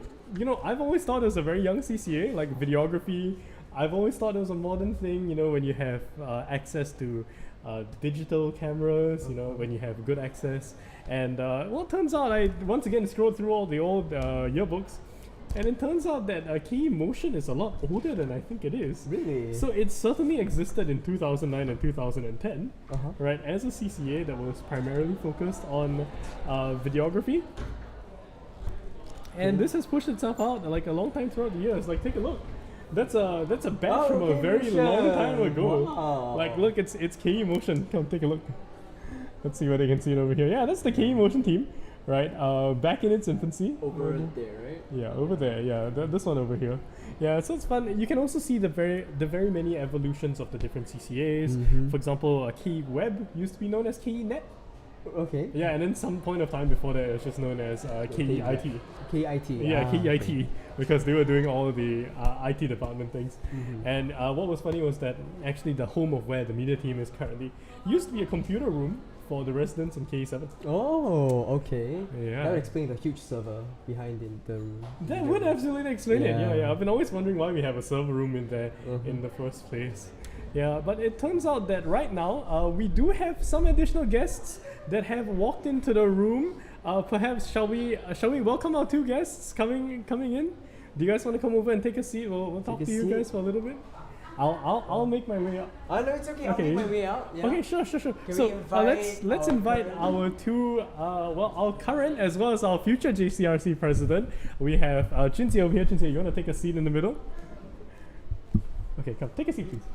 S2: I've always thought it was a very young CCA, like videography. I've always thought it was a modern thing, when you have access to digital cameras, when you have good access. And well, it turns out I once again scrolled through all the old yearbooks, and it turns out that KE Motion is a lot older than I think it is.
S1: Really?
S2: So it certainly existed in 2009 and 2010, right, as a CCA that was primarily focused on videography. And this has pushed itself out like a long time throughout the years. Like, take a look. That's a badge from a very long time ago.
S1: Wow.
S2: Like, look, it's KE Motion. Come take a look. Let's see whether you can see it over here. Yeah, that's the KE Motion team, right? Back in its infancy.
S1: Over there, right?
S2: Yeah, over there. Yeah, this one over here. Yeah, so it's fun. You can also see the very many evolutions of the different CCAs. For example, KE Web used to be known as KE Net.
S1: Okay.
S2: Yeah, and then some point of time before that, it was just known as KEIT.
S1: KEIT.
S2: Yeah, KEIT, because they were doing all of the IT department things. And what was funny was that actually the home of where the media team is currently used to be a computer room for the residents in KE7.
S1: Oh, okay.
S2: Yeah.
S1: That would explain the huge server behind in the room.
S2: That would absolutely explain it. Yeah. I've been always wondering why we have a server room in there in the first place. Yeah, but it turns out that right now we do have some additional guests that have walked into the room. Perhaps shall we welcome our two guests coming in? Do you guys want to come over and take a seat? We'll talk to you guys for a little bit. I'll make my way up.
S1: Oh no, it's okay. I'll make my way out. Yeah.
S2: Okay, sure.
S1: Can
S2: So let's invite
S1: current?
S2: our two our current as well as our future JCRC president. We have Chinzi over here. Chinzi, you want to take a seat in the middle? Okay, come take a seat, please.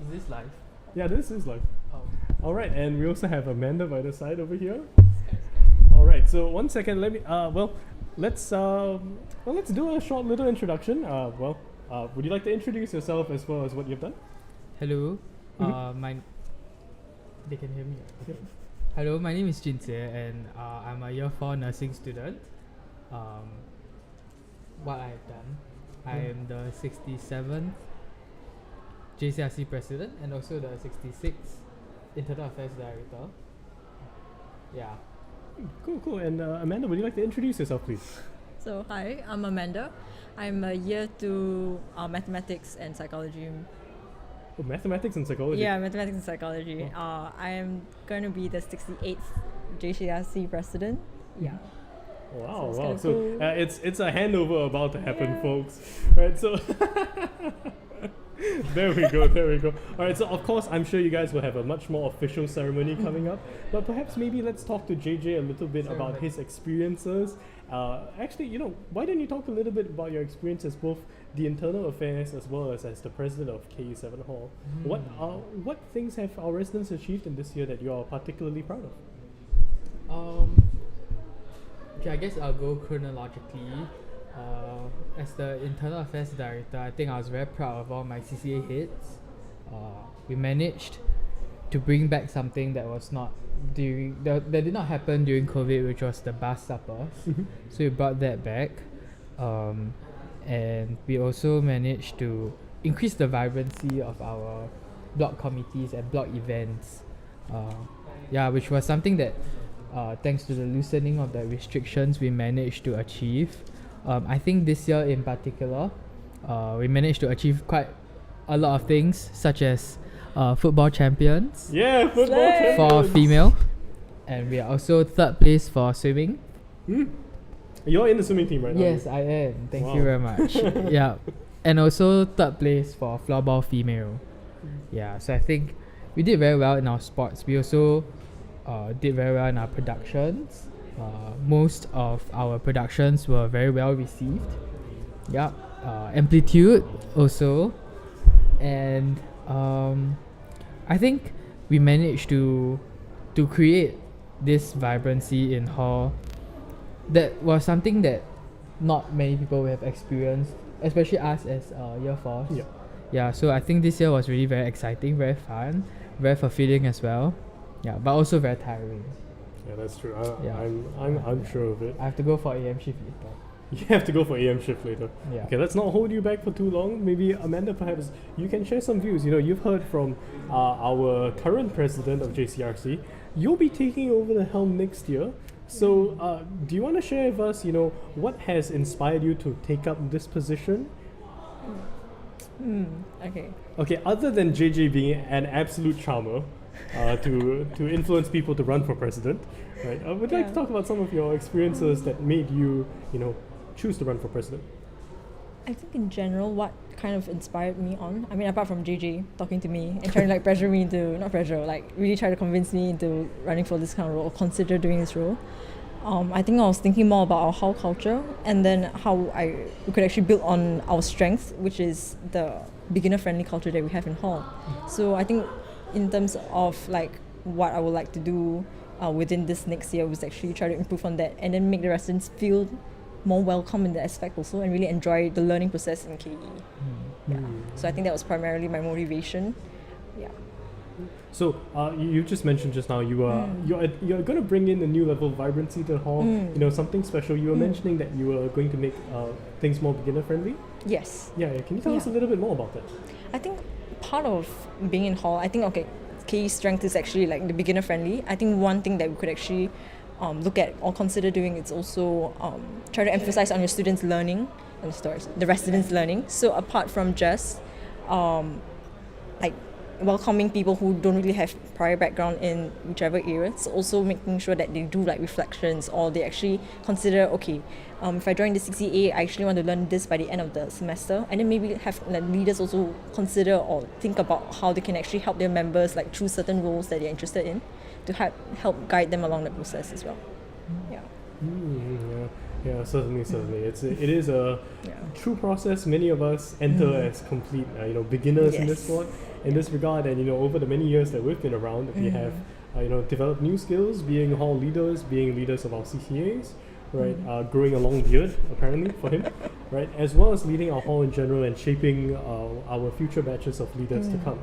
S11: Is this live?
S2: Yeah, this is live.
S11: Oh.
S2: All right, and we also have Amanda by the side over here. All right, so 1 second. Let me. Let's do a short little introduction. Would you like to introduce yourself as well as what you've done?
S11: Hello. They can hear me. Okay. Hello, my name is Jin Jie, and I'm a year 4 nursing student. What I have done, I am the 67th JCRC president and also the 66th Internal Affairs Director. Yeah.
S2: Cool. And Amanda, would you like to introduce yourself, please?
S16: So, hi, I'm Amanda. I'm a year 2 mathematics and psychology.
S2: Oh, mathematics and psychology?
S16: Yeah, mathematics and psychology. I am going to be the 68th JCRC president. Yeah.
S2: Wow,
S16: so
S2: wow.
S16: Cool.
S2: So it's a handover about to happen, folks. Right, so there we go. All right, so of course, I'm sure you guys will have a much more official ceremony coming up. But perhaps maybe let's talk to JJ a little bit about his experiences. Actually, why don't you talk a little bit about your experience as both the internal affairs as well as the president of KE7 Hall? What things have our residents achieved in this year that you are particularly proud of?
S11: Okay, I guess I'll go chronologically. As the Internal Affairs Director, I think I was very proud of all my CCA heads. We managed to bring back something that was not that did not happen during COVID, which was the bus suppers. So we brought that back. And we also managed to increase the vibrancy of our block committees and block events. Which was something that thanks to the loosening of the restrictions we managed to achieve. I think this year in particular, we managed to achieve quite a lot of things, such as football champions.
S2: Yeah, football champions
S11: for female, and we are also 3rd place for swimming.
S2: You're in the swimming team right now?
S11: Yes, I am. Thank you very much. Yeah, and also 3rd place for floorball female. Yeah, so I think we did very well in our sports. We also did very well in our productions. Most of our productions were very well received. Yeah, Amplitude also, and I think we managed to create this vibrancy in hall. That was something that not many people have experienced, especially us as year 4s. Yeah, so I think this year was really very exciting, very fun, very fulfilling as well. Yeah, but also very tiring.
S2: Yeah, that's true.
S11: Yeah.
S2: I'm sure of it.
S11: I have to go for AM shift later.
S2: You have to go for AM shift later.
S11: Yeah.
S2: Okay, let's not hold you back for too long. Maybe Amanda, perhaps you can share some views. You know, you've heard from our current president of JCRC. You'll be taking over the helm next year. So, do you want to share with us, you know, what has inspired you to take up this position?
S16: Okay.
S2: Okay, other than JJ being an absolute charmer, to influence people to run for president, right? I would like to talk about some of your experiences that made you, you know, choose to run for president.
S16: I think in general, what kind of inspired me on, I mean, apart from JJ talking to me and trying to like pressure me into, not pressure, like really try to convince me into running for this kind of role, or consider doing this role. I think I was thinking more about our hall culture and then how we could actually build on our strength, which is the beginner-friendly culture that we have in hall. So I think in terms of like what I would like to do within this next year was actually try to improve on that and then make the residents feel more welcome in that aspect also and really enjoy the learning process in KE. Yeah. So I think that was primarily my motivation. Yeah.
S2: So you just mentioned just now you're going to bring in a new level of vibrancy to the hall. You know, something special. You were mentioning that you were going to make things more beginner friendly.
S16: Yes.
S2: Yeah. Can you tell us a little bit more about that?
S16: I think part of being in hall, I think KE's strength is actually like the beginner friendly. I think one thing that we could actually look at or consider doing is also try to emphasize on your students' learning and the residents' learning. So apart from just like welcoming people who don't really have prior background in whichever area, so also making sure that they do like reflections or they actually consider, okay, if I join the CCA, I actually want to learn this by the end of the semester, and then maybe have like, leaders also consider or think about how they can actually help their members like through certain roles that they're interested in to help guide them along the process as well. Yeah.
S2: Yeah, certainly. It is a true process. Many of us enter as complete, beginners in this regard, and over the many years that we've been around, we have, developed new skills, being hall leaders, being leaders of our CCAs, right? Growing a long beard, apparently for him, right? As well as leading our hall in general and shaping our future batches of leaders to come.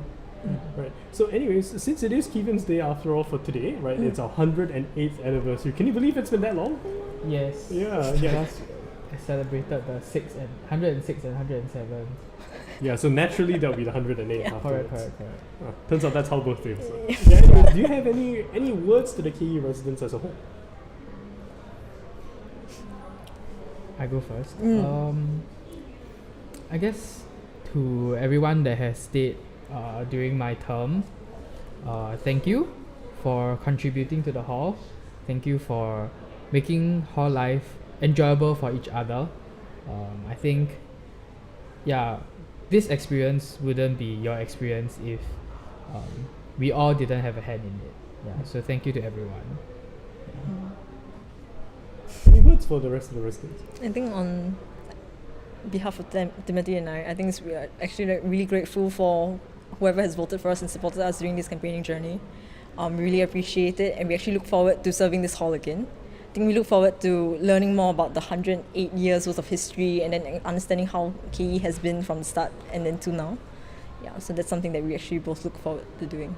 S2: Right. So anyways, since it is KEVIAN's Day after all for today, right? It's our 108th anniversary. Can you believe it's been that long?
S11: Yes.
S2: Yeah.
S11: Last I celebrated the 106 and 107.
S2: Yeah, so naturally that'll be the 108 afterwards.
S11: Correct.
S2: Turns out that's how birthdays are. Yeah, anyways, do you have any words to the KE residents as a whole?
S11: I go first. I guess to everyone that has stayed during my term, thank you for contributing to the hall. Thank you for making hall life enjoyable for each other. I think, this experience wouldn't be your experience if we all didn't have a hand in it. Yeah, so thank you to everyone.
S2: Any words for the rest of the residents?
S16: I think on behalf of Timothy and I think we are actually really grateful for whoever has voted for us and supported us during this campaigning journey. We really appreciate it, and we actually look forward to serving this hall again. I think we look forward to learning more about the 108 years worth of history and then understanding how KE has been from the start and then to now. Yeah, so that's something that we actually both look forward to doing.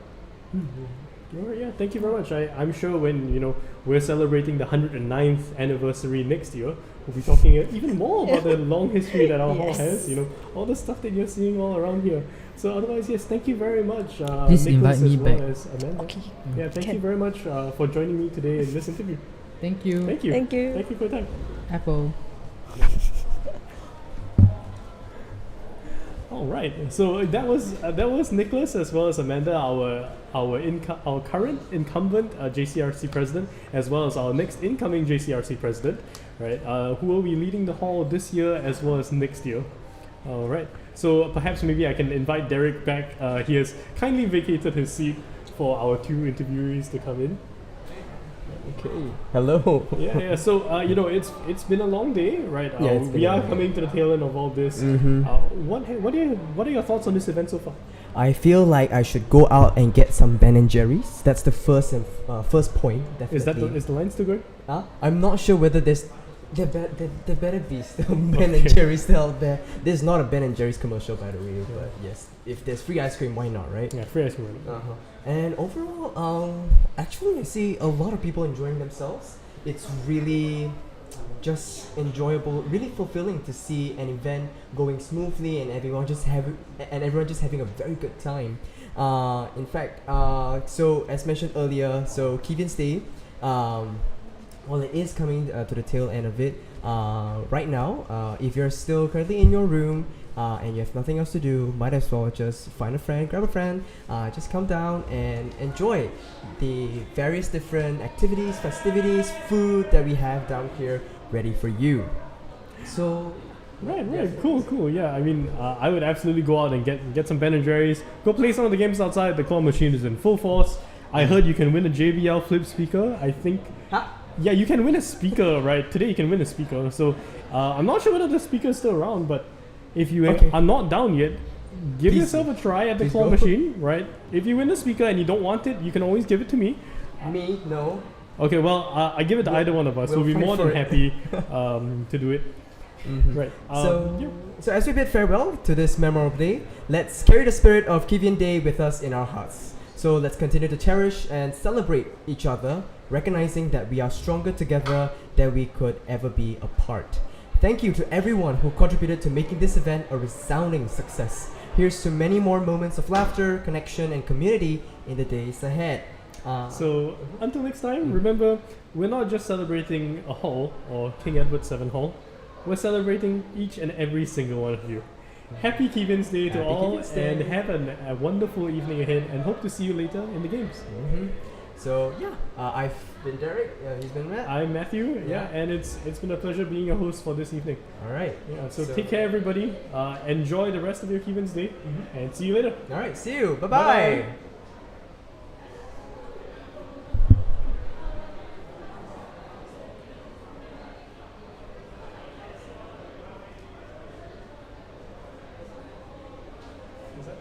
S2: Alright, yeah, thank you very much. I'm sure when we're celebrating the 109th anniversary next year, we'll be talking even more about the long history that our hall has. All the stuff that you're seeing all around here. So otherwise, yes, thank you very much,
S11: Please
S2: Nicholas,
S11: invite me
S2: as well
S11: back.
S2: as Amanda.
S16: Okay.
S2: Yeah, thank you very much for joining me today in this interview.
S11: Thank you.
S2: Thank you.
S16: Thank you.
S2: Thank you for your time.
S11: Apple.
S2: All right. So that was Nicholas as well as Amanda, our current incumbent JCRC president, as well as our next incoming JCRC president, right? Who will be leading the hall this year as well as next year. All right. So perhaps maybe I can invite Derek back. He has kindly vacated his seat for our two interviewees to come in.
S1: Okay. Hello.
S2: Yeah. So it's been a long day, right? We are coming to the tail end of all this. What are your thoughts on this event so far?
S1: I feel like I should go out and get some Ben & Jerry's. That's the first point. Definitely.
S2: Is the line still going?
S1: I'm not sure whether there's There better be still Ben and Jerry's still out there. There's not a Ben and Jerry's commercial, by the way, but yes, if there's free ice cream, why not, right?
S2: Yeah, free ice cream.
S1: Uh-huh. And overall, actually, I see a lot of people enjoying themselves. It's really just enjoyable, really fulfilling to see an event going smoothly and everyone just having a very good time. In fact, so as mentioned earlier, so KEVIAN's Day, well, it is coming to the tail end of it. Right now, if you're still currently in your room and you have nothing else to do, might as well just find a friend, grab a friend, just come down and enjoy the various different activities, festivities, food that we have down here ready for you. So,
S2: Right, cool. Yeah, I mean, I would absolutely go out and get some Ben and Jerry's. Go play some of the games outside. The claw machine is in full force. I heard you can win a JBL flip speaker. I think.
S1: Huh?
S2: Yeah, you can win a speaker, right? Today you can win a speaker. So I'm not sure whether the speaker is still around, but if you are not down yet, give yourself a try at the claw machine, right? If you win the speaker and you don't want it, you can always give it to me.
S1: Me, no.
S2: Okay, well, I give it to either one of us. We'll be more than happy to do it.
S1: Mm-hmm.
S2: Right.
S1: So as we bid farewell to this memorable day, let's carry the spirit of KEVIAN Day with us in our hearts. So let's continue to cherish and celebrate each other, recognizing that we are stronger together than we could ever be apart. Thank you to everyone who contributed to making this event a resounding success. Here's to many more moments of laughter, connection, and community in the days ahead.
S2: So until next time, remember, we're not just celebrating a hall or King Edward VII Hall. We're celebrating each and every single one of you. Happy KEVIAN's Day to all, and have a wonderful evening ahead, and hope to see you later in the games.
S1: Mm-hmm. So yeah, I've been Derek. He's been Matt.
S2: I'm Matthew. Yeah, and it's been a pleasure being your host for this evening.
S1: All right.
S2: Yeah. So take care, everybody. Enjoy the rest of your KEVIAN's Day, and see you later.
S1: All right. See you. Bye bye.
S2: Is that